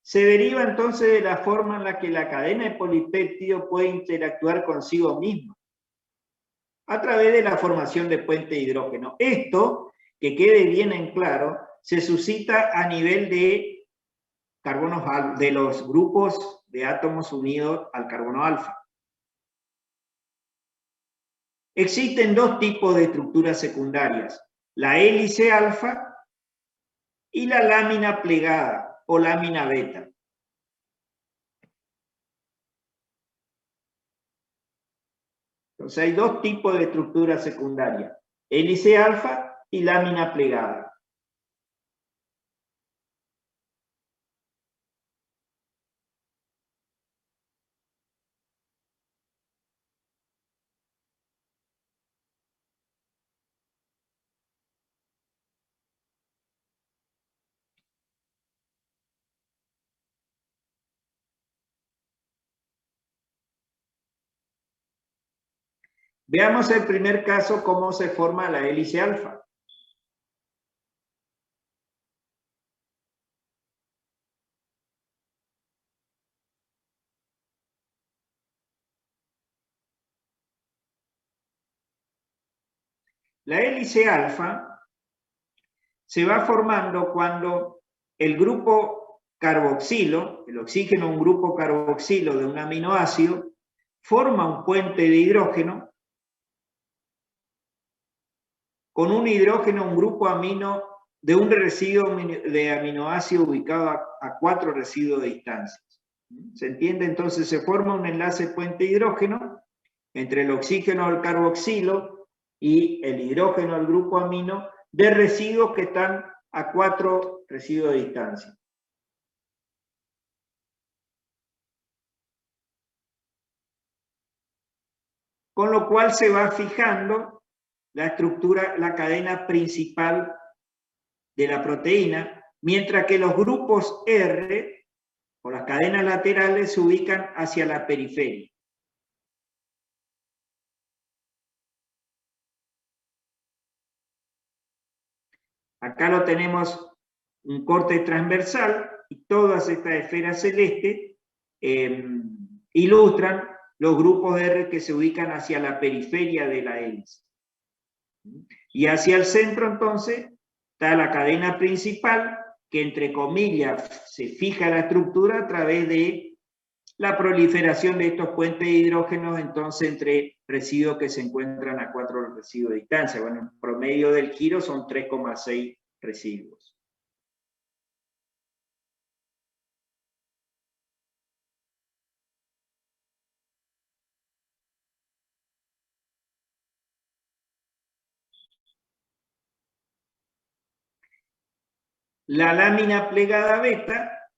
Speaker 1: se deriva entonces de la forma en la que la cadena de polipéptido puede interactuar consigo misma, a través de la formación de puentes de hidrógeno. Esto, que quede bien en claro, se suscita a nivel de carbonos, de los grupos de átomos unidos al carbono alfa. Existen dos tipos de estructuras secundarias, la hélice alfa y la lámina plegada o lámina beta. Entonces hay dos tipos de estructuras secundarias, hélice alfa y lámina plegada. Veamos el primer caso, cómo se forma la hélice alfa. La hélice alfa se va formando cuando el grupo carboxilo, el oxígeno, un grupo carboxilo de un aminoácido, forma un puente de hidrógeno con un hidrógeno, un grupo amino de un residuo de aminoácido ubicado a 4 residuos de distancia. ¿Se entiende? Entonces se forma un enlace puente hidrógeno entre el oxígeno del carboxilo y el hidrógeno del grupo amino de residuos que están a 4 residuos de distancia. Con lo cual se va fijando la estructura, la cadena principal de la proteína, mientras que los grupos R o las cadenas laterales se ubican hacia la periferia. Acá lo tenemos un corte transversal y todas estas esferas celestes ilustran los grupos R que se ubican hacia la periferia de la hélice. Y hacia el centro entonces está la cadena principal que entre comillas se fija la estructura a través de la proliferación de estos puentes de hidrógenos entonces entre residuos que se encuentran a 4 residuos de distancia. Bueno, el promedio del giro son 3,6 residuos. La lámina plegada beta,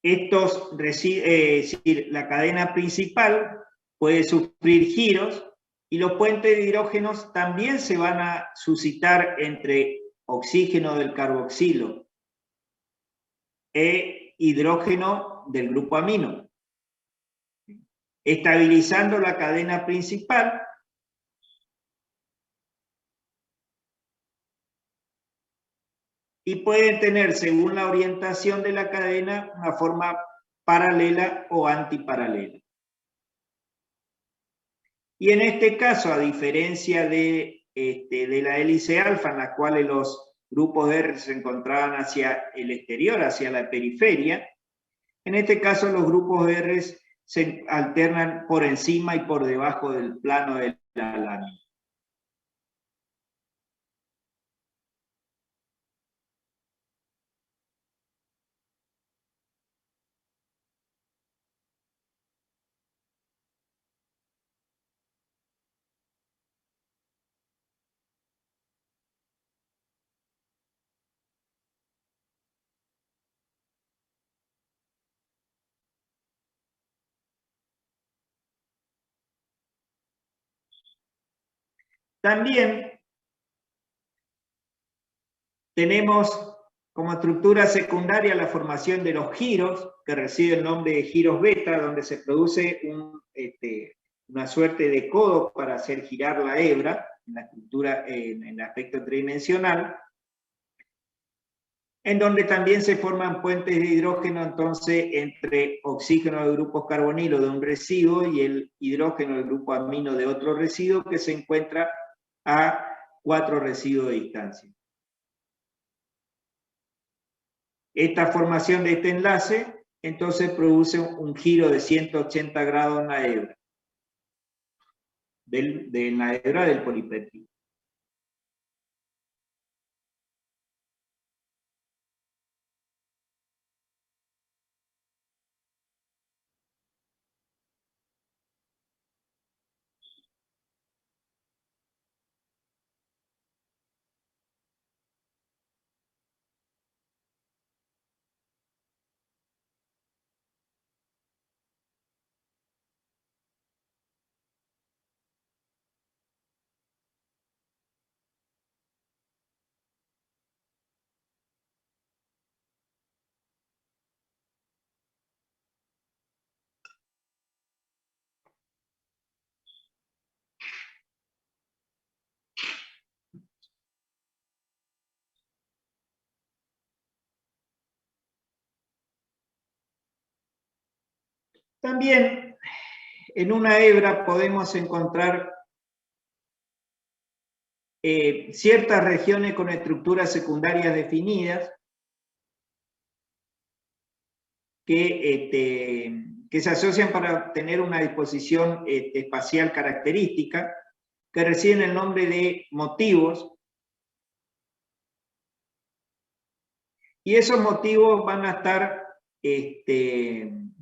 Speaker 1: la cadena principal puede sufrir giros y los puentes de hidrógenos también se van a suscitar entre oxígeno del carboxilo e hidrógeno del grupo amino, estabilizando la cadena principal y pueden tener, según la orientación de la cadena, una forma paralela o antiparalela. Y en este caso, a diferencia de la hélice alfa, en la cual los grupos R se encontraban hacia el exterior, hacia la periferia, en este caso los grupos R se alternan por encima y por debajo del plano de la lámina. También tenemos como estructura secundaria la formación de los giros, que recibe el nombre de giros beta, donde se produce una suerte de codo para hacer girar la hebra en la estructura, en el aspecto tridimensional. en donde también se forman puentes de hidrógeno entonces entre oxígeno de grupos carbonilo de un residuo y el hidrógeno del grupo amino de otro residuo que se encuentra a 4 residuos de distancia. Esta formación de este enlace entonces produce un giro de 180 grados en la hebra, de la hebra del polipéptido. También en una hebra podemos encontrar ciertas regiones con estructuras secundarias definidas que se asocian para tener una disposición espacial característica, que reciben el nombre de motivos, y esos motivos van a estar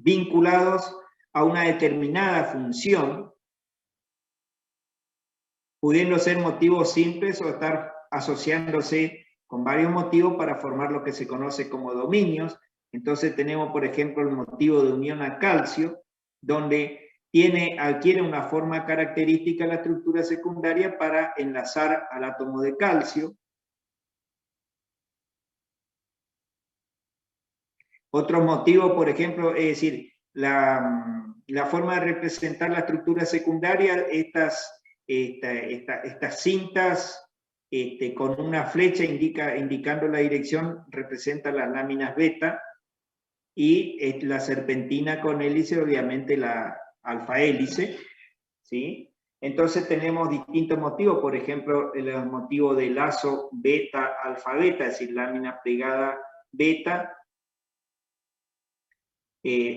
Speaker 1: vinculados a una determinada función, pudiendo ser motivos simples o estar asociándose con varios motivos para formar lo que se conoce como dominios. Entonces tenemos, por ejemplo, el motivo de unión a calcio, donde adquiere una forma característica la estructura secundaria para enlazar al átomo de calcio. Otro motivo, por ejemplo, es decir, la forma de representar la estructura secundaria, estas cintas con una flecha indicando la dirección representan las láminas beta, y la serpentina con hélice, obviamente la alfa hélice, ¿sí? Entonces tenemos distintos motivos, por ejemplo, el motivo de lazo beta alfa beta, es decir, lámina plegada beta,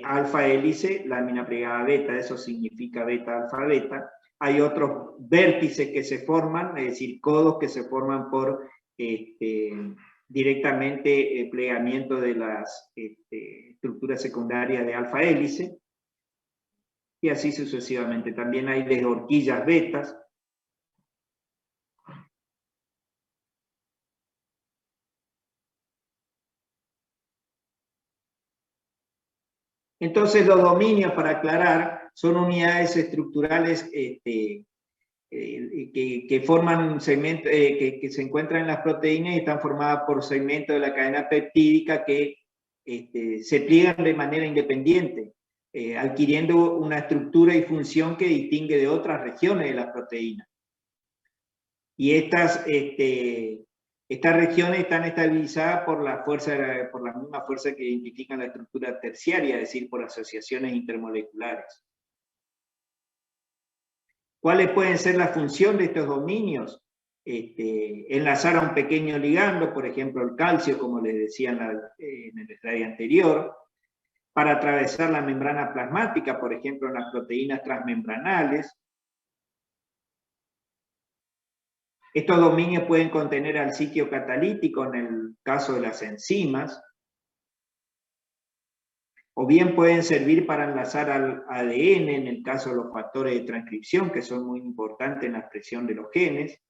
Speaker 1: alfa hélice, lámina plegada beta, eso significa beta alfa beta. Hay otros vértices que se forman, es decir, codos que se forman por directamente plegamiento de las estructuras secundarias de alfa hélice, y así sucesivamente. También hay de horquillas betas. Entonces los dominios, para aclarar, son unidades estructurales que forman un segmento, que se encuentran en las proteínas y están formadas por segmentos de la cadena peptídica que se pliegan de manera independiente, adquiriendo una estructura y función que distingue de otras regiones de las proteínas. Y estas regiones están estabilizadas por la misma fuerza que identifican la estructura terciaria, es decir, por asociaciones intermoleculares. ¿Cuáles pueden ser las funciones de estos dominios? Enlazar a un pequeño ligando, por ejemplo el calcio, como les decía en el slide anterior, para atravesar la membrana plasmática, por ejemplo en las proteínas transmembranales. Estos dominios pueden contener al sitio catalítico en el caso de las enzimas, o bien pueden servir para enlazar al ADN en el caso de los factores de transcripción, que son muy importantes en la expresión de los genes.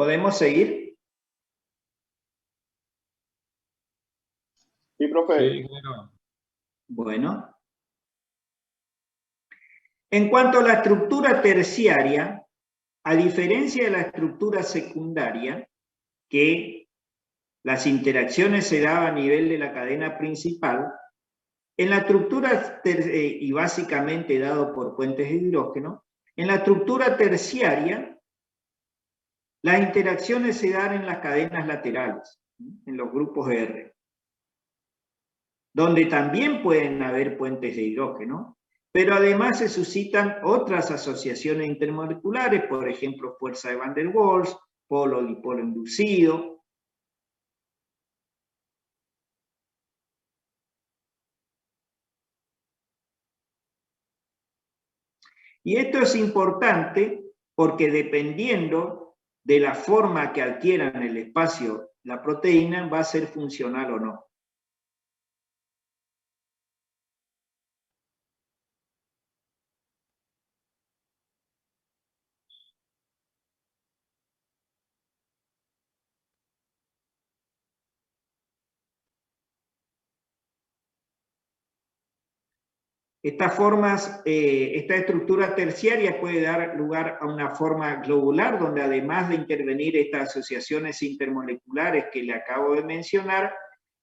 Speaker 1: ¿Podemos seguir?
Speaker 2: Sí, profe.
Speaker 3: Sí, ingeniero.
Speaker 1: Bueno. En cuanto a la estructura terciaria, a diferencia de la estructura secundaria, que las interacciones se daban a nivel de la cadena principal, en la estructura, y básicamente dado por puentes de hidrógeno, en la estructura terciaria, las interacciones se dan en las cadenas laterales, en los grupos R, donde también pueden haber puentes de hidrógeno, pero además se suscitan otras asociaciones intermoleculares, por ejemplo, fuerza de Van der Waals, polo-dipolo inducido. Y esto es importante porque dependiendo de la forma que adquiera en el espacio la proteína, va a ser funcional o no. Esta estructura terciaria puede dar lugar a una forma globular, donde además de intervenir estas asociaciones intermoleculares que le acabo de mencionar,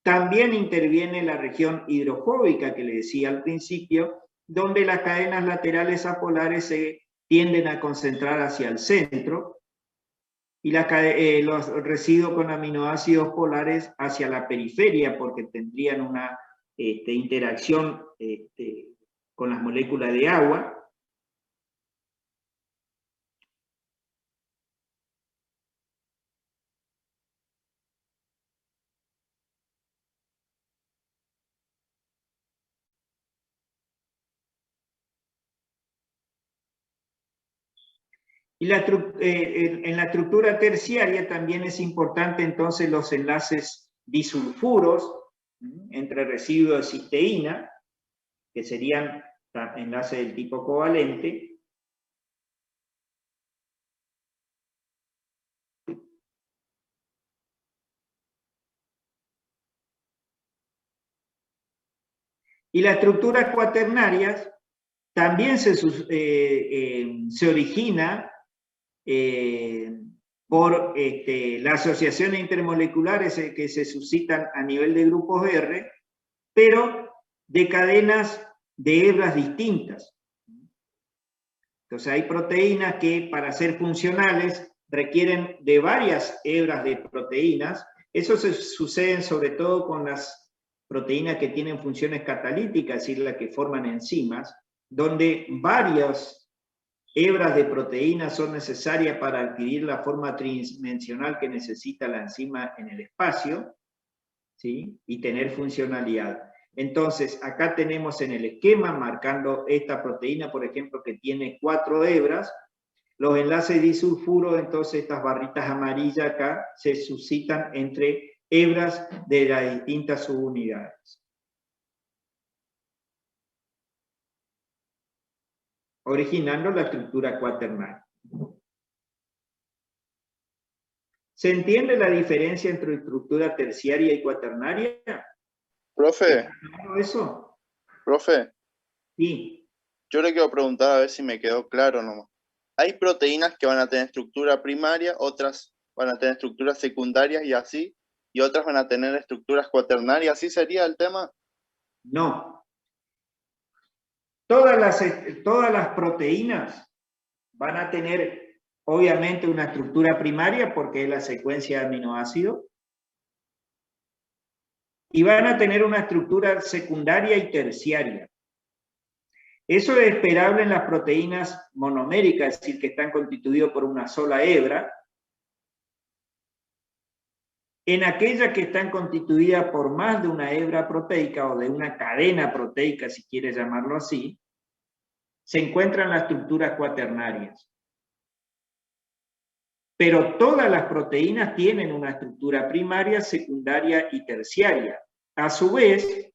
Speaker 1: también interviene la región hidrofóbica que le decía al principio, donde las cadenas laterales apolares se tienden a concentrar hacia el centro y los residuos con aminoácidos polares hacia la periferia, porque tendrían una interacción con las moléculas de agua. Y en la estructura terciaria también es importante entonces los enlaces disulfuros entre residuos de cisteína, que serían enlaces del tipo covalente, y las estructuras cuaternarias también se origina por las asociaciones intermoleculares que se suscitan a nivel de grupos R, pero de cadenas de hebras distintas. Entonces hay proteínas que para ser funcionales requieren de varias hebras de proteínas. Eso sucede sobre todo con las proteínas que tienen funciones catalíticas, es decir, las que forman enzimas, donde varias hebras de proteínas son necesarias para adquirir la forma tridimensional que necesita la enzima en el espacio, ¿sí? Y tener funcionalidad. Entonces, acá tenemos en el esquema, marcando esta proteína, por ejemplo, que tiene 4 hebras, los enlaces disulfuros, entonces estas barritas amarillas acá, se suscitan entre hebras de las distintas subunidades, originando la estructura cuaternaria. ¿Se entiende la diferencia entre estructura terciaria y cuaternaria?
Speaker 2: Profe,
Speaker 1: ¿Eso?
Speaker 2: profe,
Speaker 1: Sí.
Speaker 2: yo le quiero preguntar a ver si me quedó claro nomás. Hay proteínas que van a tener estructura primaria, otras van a tener estructuras secundarias y así, y otras van a tener estructuras cuaternarias, ¿así sería el tema?
Speaker 1: No. Todas las proteínas van a tener, obviamente, una estructura primaria, porque es la secuencia de aminoácidos, y van a tener una estructura secundaria y terciaria. Eso es esperable en las proteínas monoméricas, es decir, que están constituidas por una sola hebra. En aquellas que están constituidas por más de una hebra proteica o de una cadena proteica, si quieres llamarlo así, se encuentran las estructuras cuaternarias. Pero todas las proteínas tienen una estructura primaria, secundaria y terciaria. A su vez,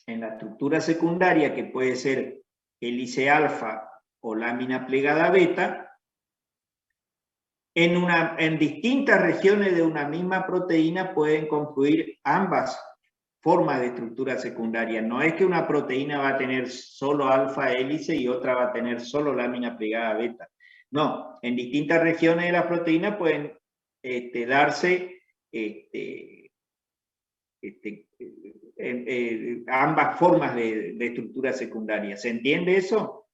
Speaker 1: en la estructura secundaria, que puede ser hélice alfa o lámina plegada beta, En distintas regiones de una misma proteína pueden confluir ambas formas de estructura secundaria. No es que una proteína va a tener solo alfa hélice y otra va a tener solo lámina plegada beta. No, en distintas regiones de la proteína pueden darse ambas formas de estructura secundaria. ¿Se entiende eso?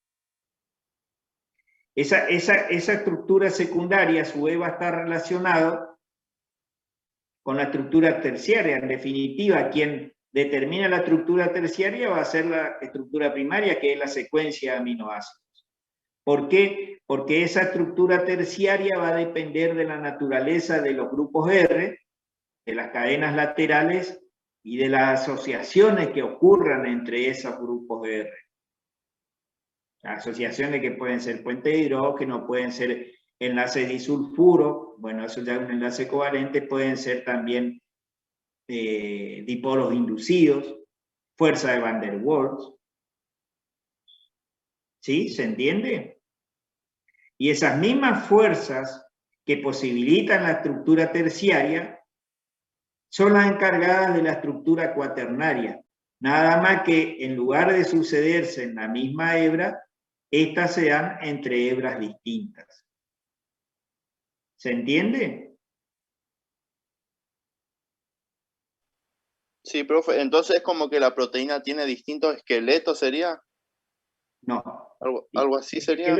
Speaker 1: Esa estructura secundaria a su vez va a estar relacionada con la estructura terciaria. En definitiva, quien determina la estructura terciaria va a ser la estructura primaria, que es la secuencia de aminoácidos. ¿Por qué? Porque esa estructura terciaria va a depender de la naturaleza de los grupos R, de las cadenas laterales y de las asociaciones que ocurran entre esos grupos R. Asociaciones que pueden ser puentes de hidrógeno, pueden ser enlaces disulfuro, bueno, eso ya es un enlace covalente, pueden ser también dipolos inducidos, fuerza de Van der Waals. ¿Sí? ¿Se entiende? Y esas mismas fuerzas que posibilitan la estructura terciaria son las encargadas de la estructura cuaternaria. Nada más que en lugar de sucederse en la misma hebra, estas se dan entre hebras distintas. ¿Se entiende?
Speaker 2: Sí, profe. Entonces es como que la proteína tiene distintos esqueletos, ¿sería?
Speaker 1: No.
Speaker 2: Algo así sería.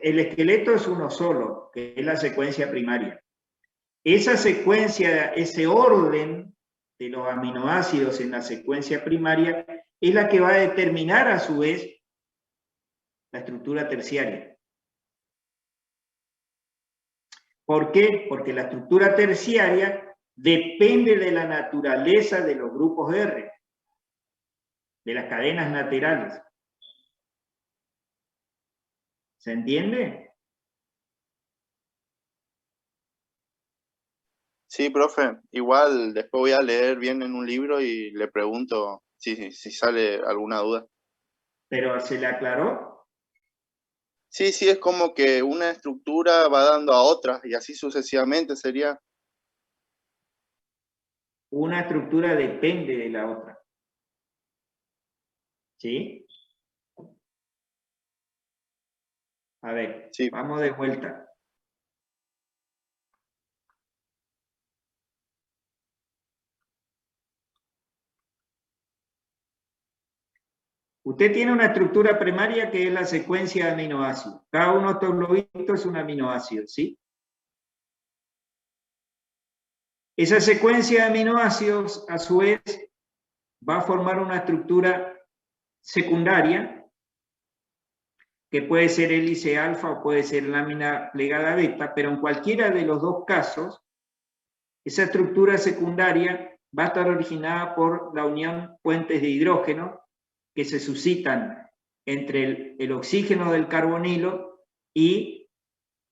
Speaker 1: El esqueleto es uno solo, que es la secuencia primaria. Esa secuencia, ese orden de los aminoácidos en la secuencia primaria es la que va a determinar a su vez la estructura terciaria. ¿Por qué? Porque la estructura terciaria depende de la naturaleza de los grupos R, de las cadenas laterales. ¿Se entiende?
Speaker 2: Sí, profe. Igual después voy a leer bien en un libro y le pregunto si sale alguna duda.
Speaker 1: ¿Pero se le aclaró?
Speaker 2: Sí, es como que una estructura va dando a otra y así sucesivamente sería.
Speaker 1: Una estructura depende de la otra. ¿Sí? A ver,
Speaker 2: Sí.
Speaker 1: vamos de vuelta. Usted tiene una estructura primaria que es la secuencia de aminoácidos. Cada uno de estos globitos es un aminoácido, ¿sí? Esa secuencia de aminoácidos, a su vez, va a formar una estructura secundaria, que puede ser hélice alfa o puede ser lámina plegada beta, pero en cualquiera de los dos casos, esa estructura secundaria va a estar originada por la unión puentes de hidrógeno que se suscitan entre el oxígeno del carbonilo y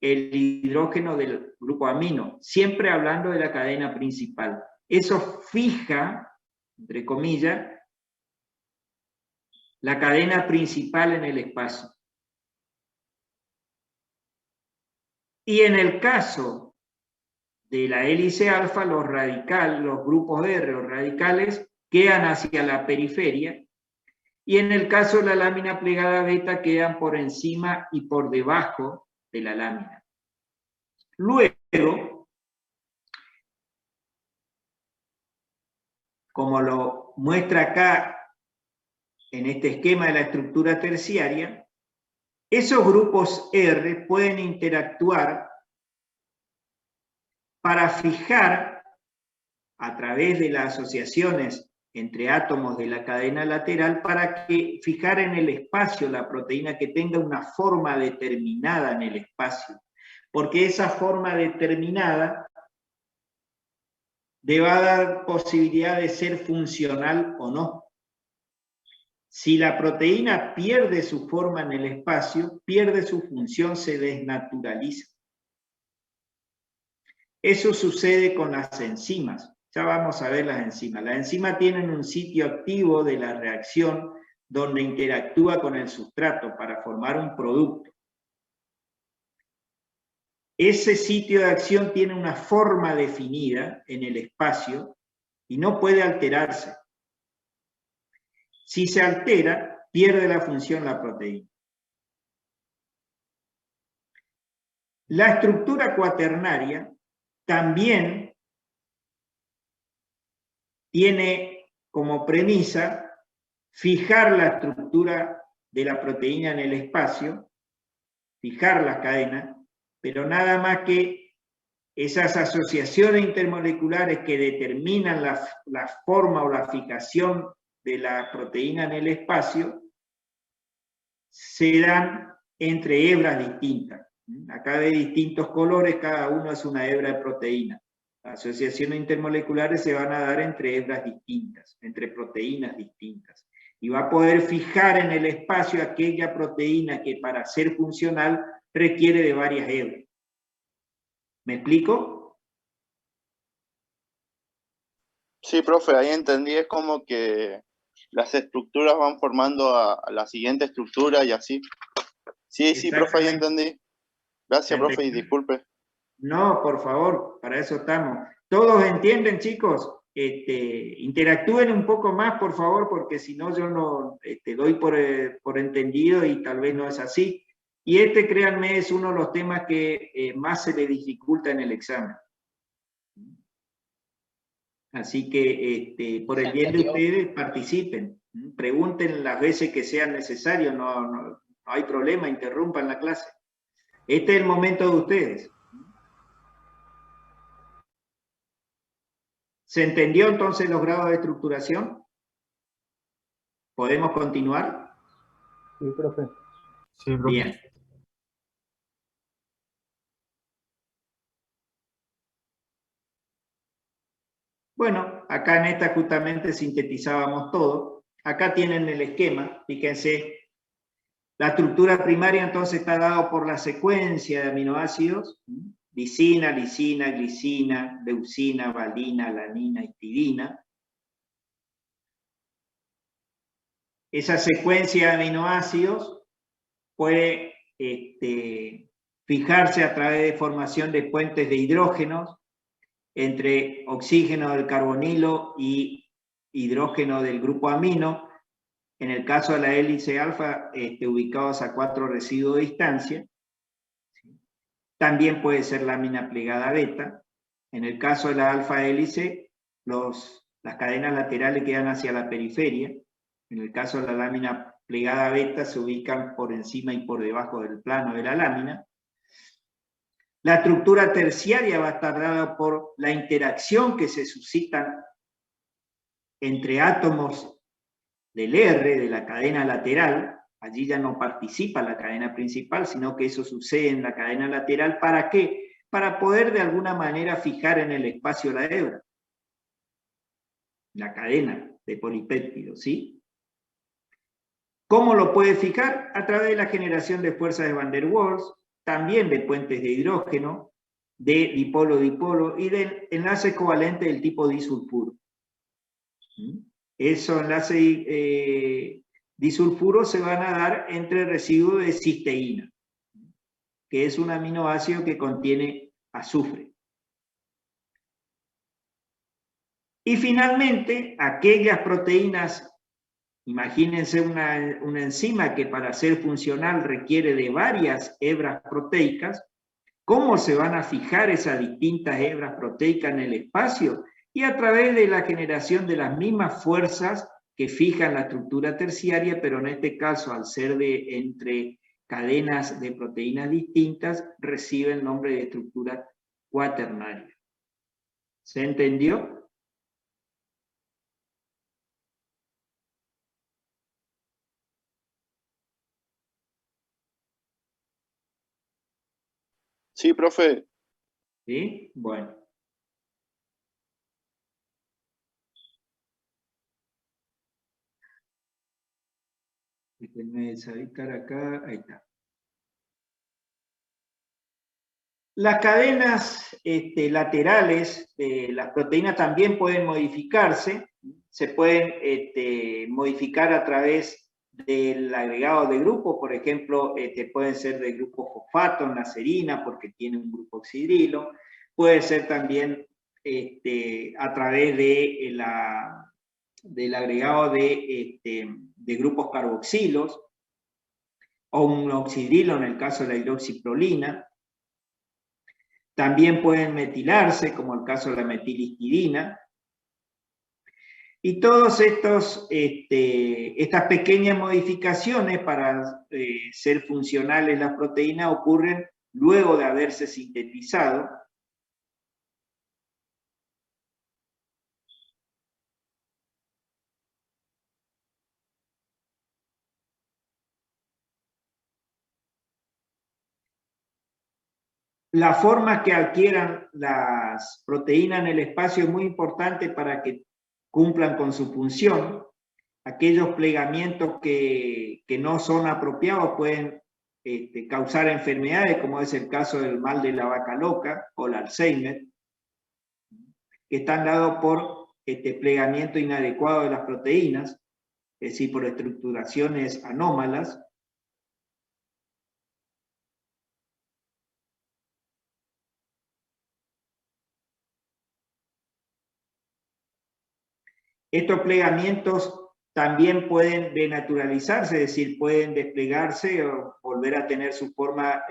Speaker 1: el hidrógeno del grupo amino, siempre hablando de la cadena principal. Eso fija, entre comillas, la cadena principal en el espacio. Y en el caso de la hélice alfa, los grupos R o radicales quedan hacia la periferia, y en el caso de la lámina plegada beta quedan por encima y por debajo de la lámina. Luego, como lo muestra acá en este esquema de la estructura terciaria, esos grupos R pueden interactuar para fijar, a través de las asociaciones entre átomos de la cadena lateral, para que fijar en el espacio la proteína que tenga una forma determinada en el espacio. Porque esa forma determinada le va a dar posibilidad de ser funcional o no. Si la proteína pierde su forma en el espacio, pierde su función, se desnaturaliza. Eso sucede con las enzimas. Ya vamos a ver las enzimas. Las enzimas tienen un sitio activo de la reacción donde interactúa con el sustrato para formar un producto. ese sitio de acción tiene una forma definida en el espacio y no puede alterarse. Si se altera, pierde la función la proteína. La estructura cuaternaria también tiene como premisa fijar la estructura de la proteína en el espacio, fijar las cadenas, pero nada más que esas asociaciones intermoleculares que determinan la forma o la fijación de la proteína en el espacio se dan entre hebras distintas. Acá de distintos colores, cada uno es una hebra de proteína. Las asociaciones intermoleculares se van a dar entre hebras distintas, entre proteínas distintas. Y va a poder fijar en el espacio aquella proteína que para ser funcional requiere de varias hebras. ¿Me explico?
Speaker 2: Sí, profe, ahí entendí, es como que las estructuras van formando a la siguiente estructura y así. Sí, profe, ahí entendí. Gracias, profe, y disculpe.
Speaker 1: No, por favor, para eso estamos. ¿Todos entienden, chicos? Interactúen un poco más, por favor, porque si no yo no doy por entendido y tal vez no es así. Y créanme, es uno de los temas que más se le dificulta en el examen. Así que, por el bien de ustedes, participen. Pregunten las veces que sean necesarios, no hay problema, interrumpan la clase. Este es el momento de ustedes. ¿Se entendió entonces los grados de estructuración? ¿Podemos continuar?
Speaker 4: Sí, profe.
Speaker 3: Sí, profe.
Speaker 1: Bien. Bueno, acá en esta justamente sintetizábamos todo. Acá tienen el esquema, fíjense. La estructura primaria entonces está dada por la secuencia de aminoácidos, lisina, lisina, glicina, leucina, valina, alanina, histidina. Esa secuencia de aminoácidos puede fijarse a través de formación de puentes de hidrógenos entre oxígeno del carbonilo y hidrógeno del grupo amino, en el caso de la hélice alfa, ubicados a 4 residuos de distancia. También puede ser lámina plegada beta. En el caso de la alfa hélice, las cadenas laterales quedan hacia la periferia. En el caso de la lámina plegada beta, se ubican por encima y por debajo del plano de la lámina. La estructura terciaria va a estar dada por la interacción que se suscitan entre átomos del R, de la cadena lateral. Allí ya no participa la cadena principal, sino que eso sucede en la cadena lateral. ¿Para qué? Para poder de alguna manera fijar en el espacio la hebra, la cadena de polipéptidos, ¿sí? ¿Cómo lo puede fijar? A través de la generación de fuerzas de Van der Waals, también de puentes de hidrógeno, de dipolo-dipolo y de enlaces covalentes del tipo disulfuro. Esos enlaces disulfuros se van a dar entre residuos de cisteína, que es un aminoácido que contiene azufre. Y finalmente, aquellas proteínas, imagínense una enzima que para ser funcional requiere de varias hebras proteicas. ¿Cómo se van a fijar esas distintas hebras proteicas en el espacio? Y a través de la generación de las mismas fuerzas que fijan la estructura terciaria, pero en este caso, al ser entre cadenas de proteínas distintas, recibe el nombre de estructura cuaternaria. ¿Se entendió?
Speaker 2: Sí, profe.
Speaker 1: ¿Sí? Bueno. Déjenme deshabitar acá. Ahí está. Las cadenas laterales de las proteínas también pueden modificarse. Se pueden modificar a través del agregado de grupo, por ejemplo, pueden ser de grupo fosfato, nacerina, porque tiene un grupo oxidrilo, puede ser también a través de del agregado de grupos carboxilos, o un oxidrilo en el caso de la hidroxiprolina. También pueden metilarse, como el caso de la metilhistidina. Y todas estas pequeñas modificaciones para ser funcionales las proteínas ocurren luego de haberse sintetizado. La forma que adquieran las proteínas en el espacio es muy importante para que cumplan con su función. Aquellos plegamientos que no son apropiados pueden causar enfermedades, como es el caso del mal de la vaca loca o el Alzheimer, que están dados por plegamiento inadecuado de las proteínas, es decir, por estructuraciones anómalas. Estos plegamientos también pueden denaturalizarse, es decir, pueden desplegarse o volver a tener su forma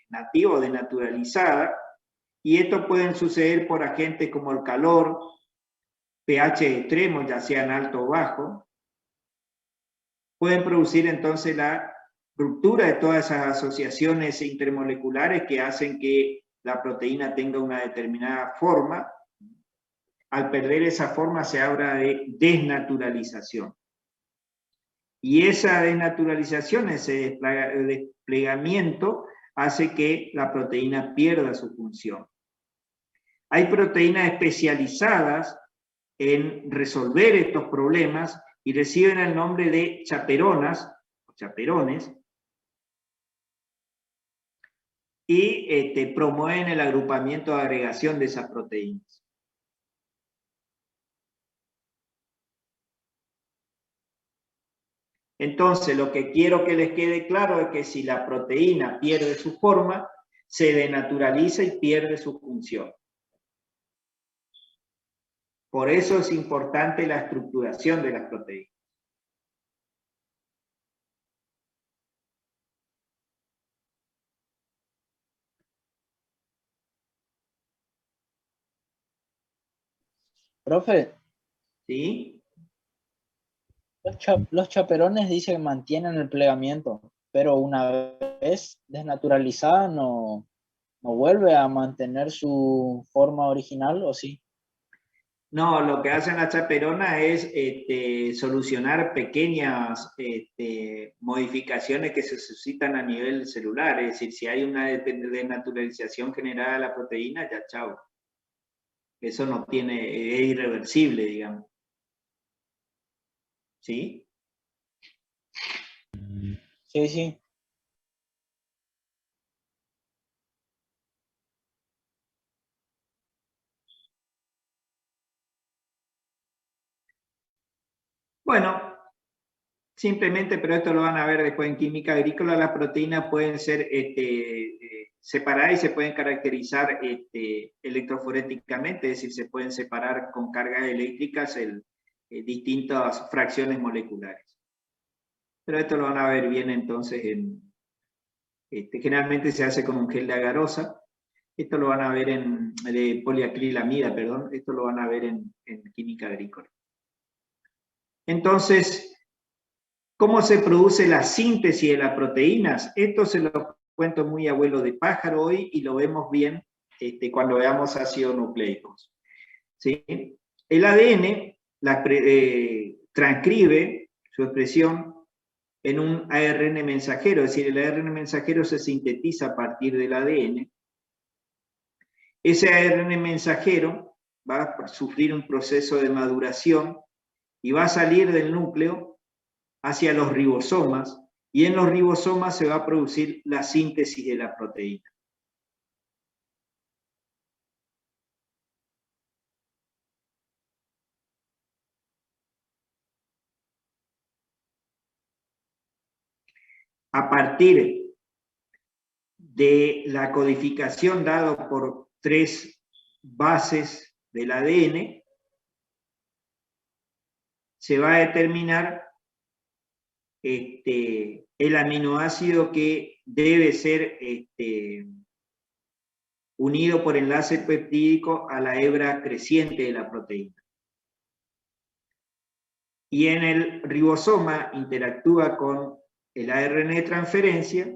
Speaker 1: nativa o denaturalizada, y esto pueden suceder por agentes como el calor, pH extremos, ya sean alto o bajo. Pueden producir entonces la ruptura de todas esas asociaciones intermoleculares que hacen que la proteína tenga una determinada forma. Al perder esa forma se habla de desnaturalización. Y esa desnaturalización, ese desplegamiento, hace que la proteína pierda su función. Hay proteínas especializadas en resolver estos problemas y reciben el nombre de chaperonas, o chaperones, y promueven el agrupamiento de agregación de esas proteínas. Entonces, lo que quiero que les quede claro es que si la proteína pierde su forma, se denaturaliza y pierde su función. Por eso es importante la estructuración de las proteínas.
Speaker 5: Profe,
Speaker 1: ¿Sí?
Speaker 5: los chaperones dicen que mantienen el plegamiento, pero una vez desnaturalizada no vuelve a mantener su forma original, ¿o sí?
Speaker 1: No, lo que hacen las chaperonas es solucionar pequeñas modificaciones que se suscitan a nivel celular. Es decir, si hay una desnaturalización generada de la proteína, ya chao. Eso no tiene, es irreversible, digamos. ¿Sí?
Speaker 5: Sí, sí.
Speaker 1: Bueno, simplemente, pero esto lo van a ver después en química agrícola, las proteínas pueden ser separadas y se pueden caracterizar electroforéticamente, es decir, se pueden separar con cargas eléctricas distintas fracciones moleculares. Pero esto lo van a ver bien entonces generalmente se hace con un gel de agarosa. Esto lo van a ver de poliacrilamida, perdón. Esto lo van a ver en química agrícola. Entonces, ¿cómo se produce la síntesis de las proteínas? Esto se lo cuento muy abuelo de pájaro hoy y lo vemos bien cuando veamos ácidos nucleicos. ¿Sí? El ADN transcribe su expresión en un ARN mensajero, es decir, el ARN mensajero se sintetiza a partir del ADN. Ese ARN mensajero va a sufrir un proceso de maduración y va a salir del núcleo hacia los ribosomas, y en los ribosomas se va a producir la síntesis de la proteína. a partir de la codificación dada por 3 bases del ADN, se va a determinar el aminoácido que debe ser unido por enlace peptídico a la hebra creciente de la proteína. Y en el ribosoma interactúa con el ARN de transferencia,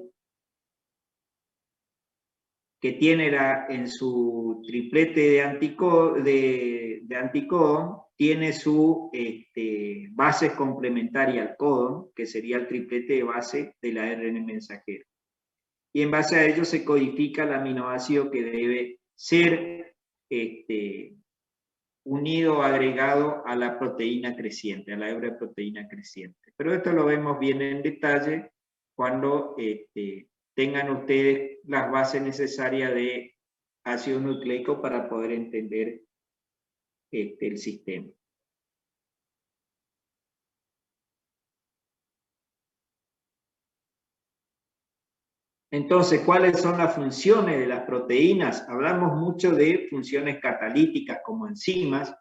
Speaker 1: que tiene en su triplete de anticodón, tiene su base complementaria al codón, que sería el triplete de base del ARN mensajero. Y en base a ello se codifica el aminoácido que debe ser unido o agregado a la proteína creciente, a la hebra de proteína creciente. Pero esto lo vemos bien en detalle cuando tengan ustedes las bases necesarias de ácido nucleico para poder entender el sistema. Entonces, ¿cuáles son las funciones de las proteínas? Hablamos mucho de funciones catalíticas como enzimas,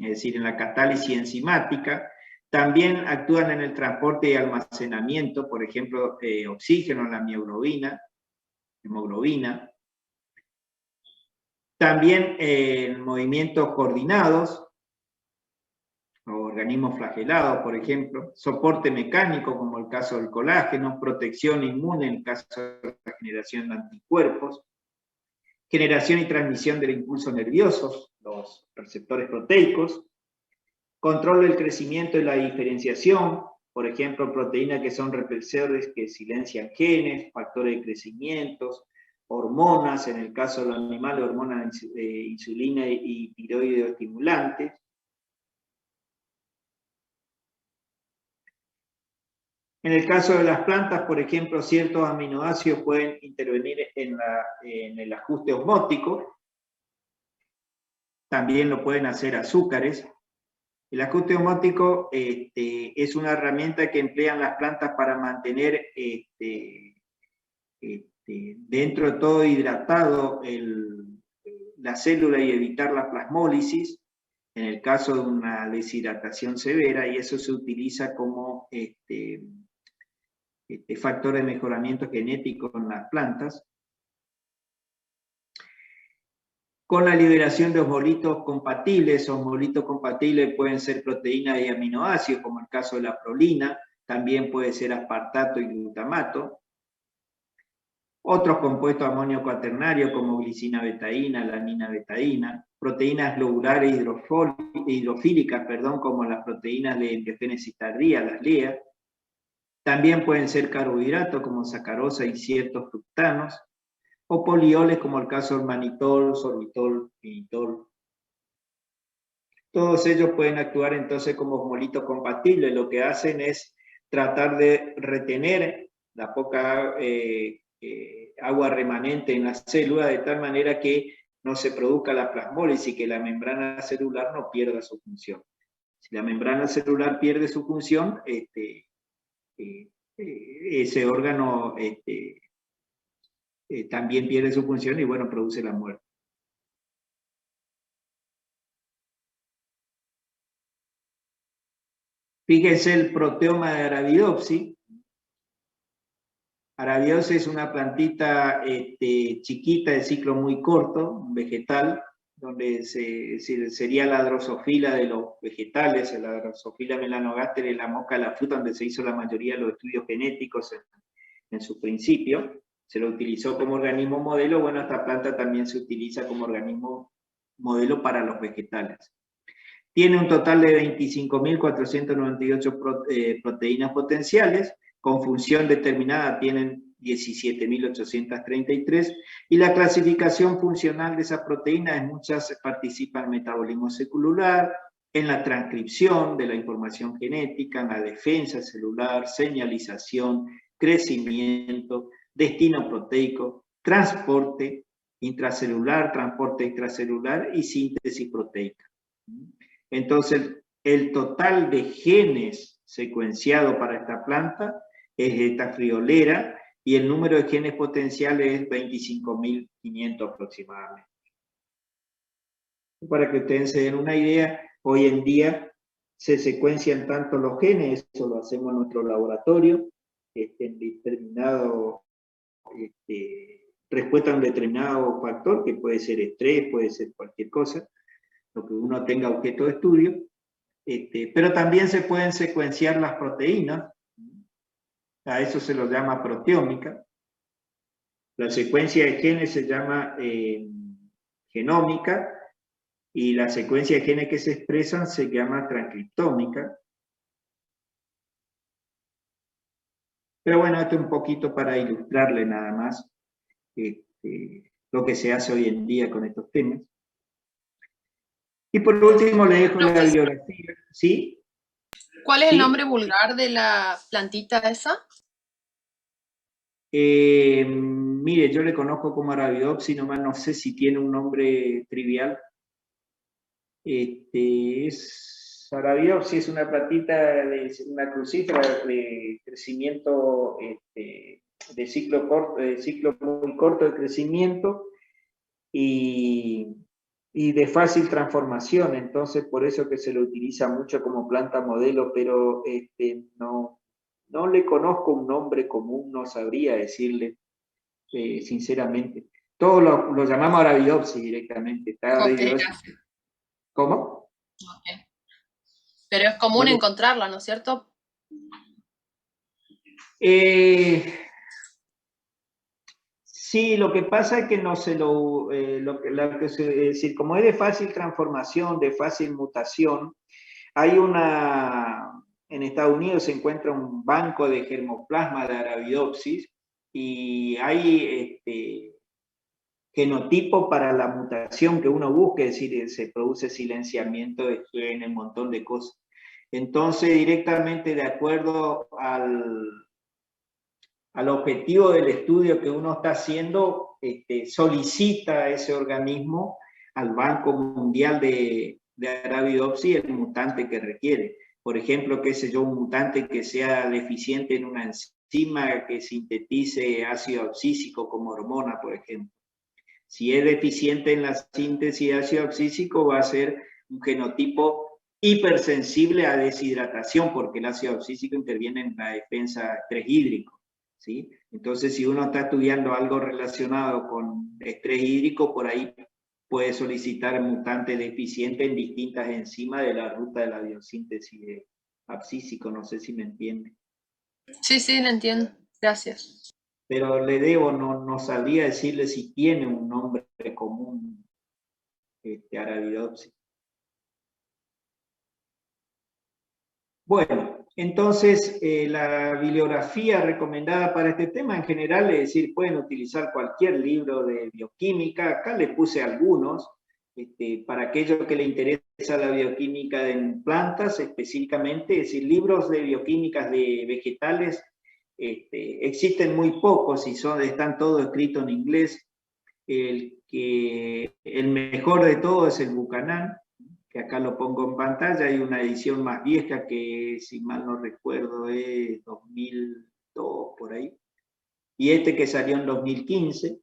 Speaker 1: es decir, en la catálisis enzimática. También actúan en el transporte y almacenamiento, por ejemplo, oxígeno en la hemoglobina. También en movimientos coordinados, organismos flagelados, por ejemplo, soporte mecánico, como el caso del colágeno, protección inmune, en el caso de la generación de anticuerpos, generación y transmisión del impulso nerviosos, los receptores proteicos, control del crecimiento y la diferenciación, por ejemplo, proteínas que son represores que silencian genes, factores de crecimiento, hormonas, en el caso de los animales, hormonas de insulina y tiroideoestimulantes. En el caso de las plantas, por ejemplo, ciertos aminoácidos pueden intervenir en el ajuste osmótico. También lo pueden hacer azúcares. El ajuste osmótico es una herramienta que emplean las plantas para mantener dentro de todo hidratado la célula y evitar la plasmólisis en el caso de una deshidratación severa, y eso se utiliza como factor de mejoramiento genético en las plantas. Con la liberación de osmolitos compatibles pueden ser proteínas y aminoácidos, como el caso de la prolina, también puede ser aspartato y glutamato. Otros compuestos amonio cuaternarios como glicina betaína, alanina betaína, proteínas globulares hidrofílicas, como las proteínas de embriogénesis tardía, las LEA. También pueden ser carbohidratos como sacarosa y ciertos fructanos, o polioles como el caso del manitol, sorbitol, pinitol. Todos ellos pueden actuar entonces como osmolitos compatibles. Lo que hacen es tratar de retener la poca agua remanente en la célula de tal manera que no se produzca la plasmólisis y que la membrana celular no pierda su función. Si la membrana celular pierde su función, ese órgano también pierde su función y bueno, produce la muerte. Fíjense el proteoma de Arabidopsis. Arabidopsis es una plantita chiquita de ciclo muy corto, un vegetal, donde sería la drosofila de los vegetales, la drosofila melanogaster es la mosca de la fruta, donde se hizo la mayoría de los estudios genéticos en su principio. Se lo utilizó como organismo modelo. Bueno, esta planta también se utiliza como organismo modelo para los vegetales. Tiene un total de 25.498 proteínas potenciales, con función determinada tienen 17.833, y la clasificación funcional de esas proteínas, muchas participan en metabolismo celular, en la transcripción de la información genética, en la defensa celular, señalización, crecimiento, destino proteico, transporte intracelular, transporte extracelular y síntesis proteica. Entonces, el total de genes secuenciado para esta planta es esta friolera, y el número de genes potenciales es 25.500 aproximadamente. Para que ustedes se den una idea, hoy en día se secuencian tanto los genes, eso lo hacemos en nuestro laboratorio, en determinado, respuesta a un determinado factor, que puede ser estrés, puede ser cualquier cosa, lo que uno tenga objeto de estudio, pero también se pueden secuenciar las proteínas, a eso se lo llama proteómica. La secuencia de genes se llama genómica, y la secuencia de genes que se expresan se llama transcriptómica. Pero bueno, esto es un poquito para ilustrarle nada más lo que se hace hoy en día con estos temas. Y por último le dejo la bibliografía. ¿Sí?
Speaker 6: ¿Cuál es
Speaker 1: ¿Sí?
Speaker 6: el nombre vulgar de la plantita esa?
Speaker 1: Mire, yo le conozco como Arabidopsis, nomás no sé si tiene un nombre trivial. Arabidopsis es una plantita, una crucífera de crecimiento, de ciclo muy corto de crecimiento y de fácil transformación, entonces por eso que se lo utiliza mucho como planta modelo, pero no le conozco un nombre común, no sabría decirle, sinceramente. Todos lo llamamos Arabidopsis directamente.
Speaker 6: Gracias.
Speaker 1: ¿Cómo?
Speaker 6: Okay. Pero es común encontrarla, ¿no es cierto?
Speaker 1: Sí, lo que pasa es que no se decir, como es de fácil transformación, de fácil mutación, hay en Estados Unidos se encuentra un banco de germoplasma de Arabidopsis y hay genotipo para la mutación que uno busque, es decir, se produce silenciamiento de genes, un montón de cosas. Entonces, directamente de acuerdo al objetivo del estudio que uno está haciendo, solicita a ese organismo, al Banco Mundial de Arabidopsis, el mutante que requiere. Por ejemplo, qué sé yo, un mutante que sea deficiente en una enzima que sintetice ácido abscísico como hormona, por ejemplo. Si es deficiente en la síntesis de ácido abscísico, va a ser un genotipo hipersensible a deshidratación, porque el ácido abscísico interviene en la defensa estrés hídrico, ¿sí? Entonces, si uno está estudiando algo relacionado con estrés hídrico, por ahí puede solicitar mutante deficiente en distintas enzimas de la ruta de la biosíntesis de abscísico, no sé si me entiende.
Speaker 6: Sí, lo entiendo. Gracias.
Speaker 1: Pero le debo, no sabría decirle si tiene un nombre común, Arabidopsis. Bueno, entonces la bibliografía recomendada para este tema en general, es decir, pueden utilizar cualquier libro de bioquímica. Acá les puse algunos, para aquellos que les interesa la bioquímica en plantas específicamente, es decir, libros de bioquímicas de vegetales, existen muy pocos y están todos escritos en inglés. El mejor de todos es el Buchanan, que acá lo pongo en pantalla. Hay una edición más vieja que, si mal no recuerdo, es 2002, por ahí. Y este que salió en 2015.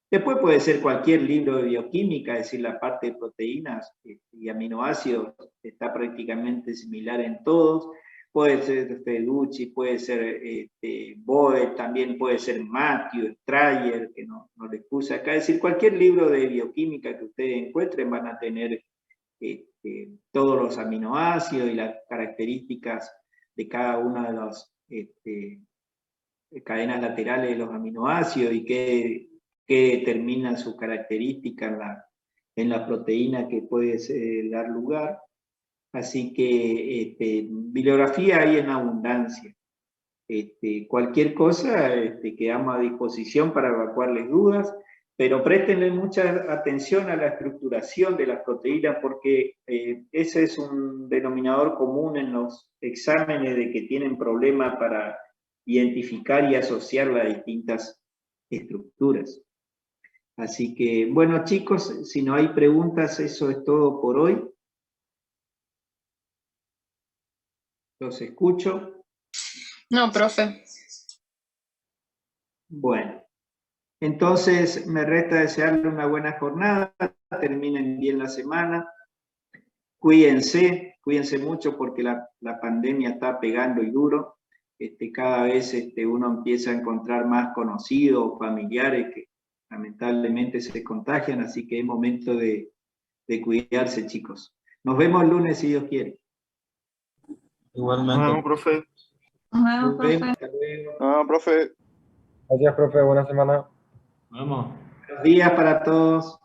Speaker 1: Después puede ser cualquier libro de bioquímica, es decir, la parte de proteínas y aminoácidos está prácticamente similar en todos. Puede ser Feducci, puede ser Boe, también puede ser Matthew, Strayer, que no les puse acá. Es decir, cualquier libro de bioquímica que ustedes encuentren van a tener todos los aminoácidos y las características de cada una de las cadenas laterales de los aminoácidos y qué determinan sus características en la proteína que puede dar lugar. Así que bibliografía hay en abundancia. Cualquier cosa quedamos a disposición para evacuarles dudas, pero préstenle mucha atención a la estructuración de las proteínas, porque ese es un denominador común en los exámenes de que tienen problemas para identificar y asociar las distintas estructuras. Así que, bueno, chicos, si no hay preguntas, eso es todo por hoy. Los escucho.
Speaker 6: No, profe.
Speaker 1: Bueno, entonces me resta desearle una buena jornada, terminen bien la semana, cuídense mucho porque la pandemia está pegando y duro. Cada vez uno empieza a encontrar más conocidos, familiares que lamentablemente se contagian, así que es momento de cuidarse, chicos. Nos vemos el lunes si Dios quiere.
Speaker 3: Igualmente.
Speaker 7: Nos vemos, profe.
Speaker 1: Nos vemos, hasta luego.
Speaker 2: No, profe.
Speaker 8: Gracias, profe. Buena semana.
Speaker 3: Nos vemos.
Speaker 1: Buenos días para todos.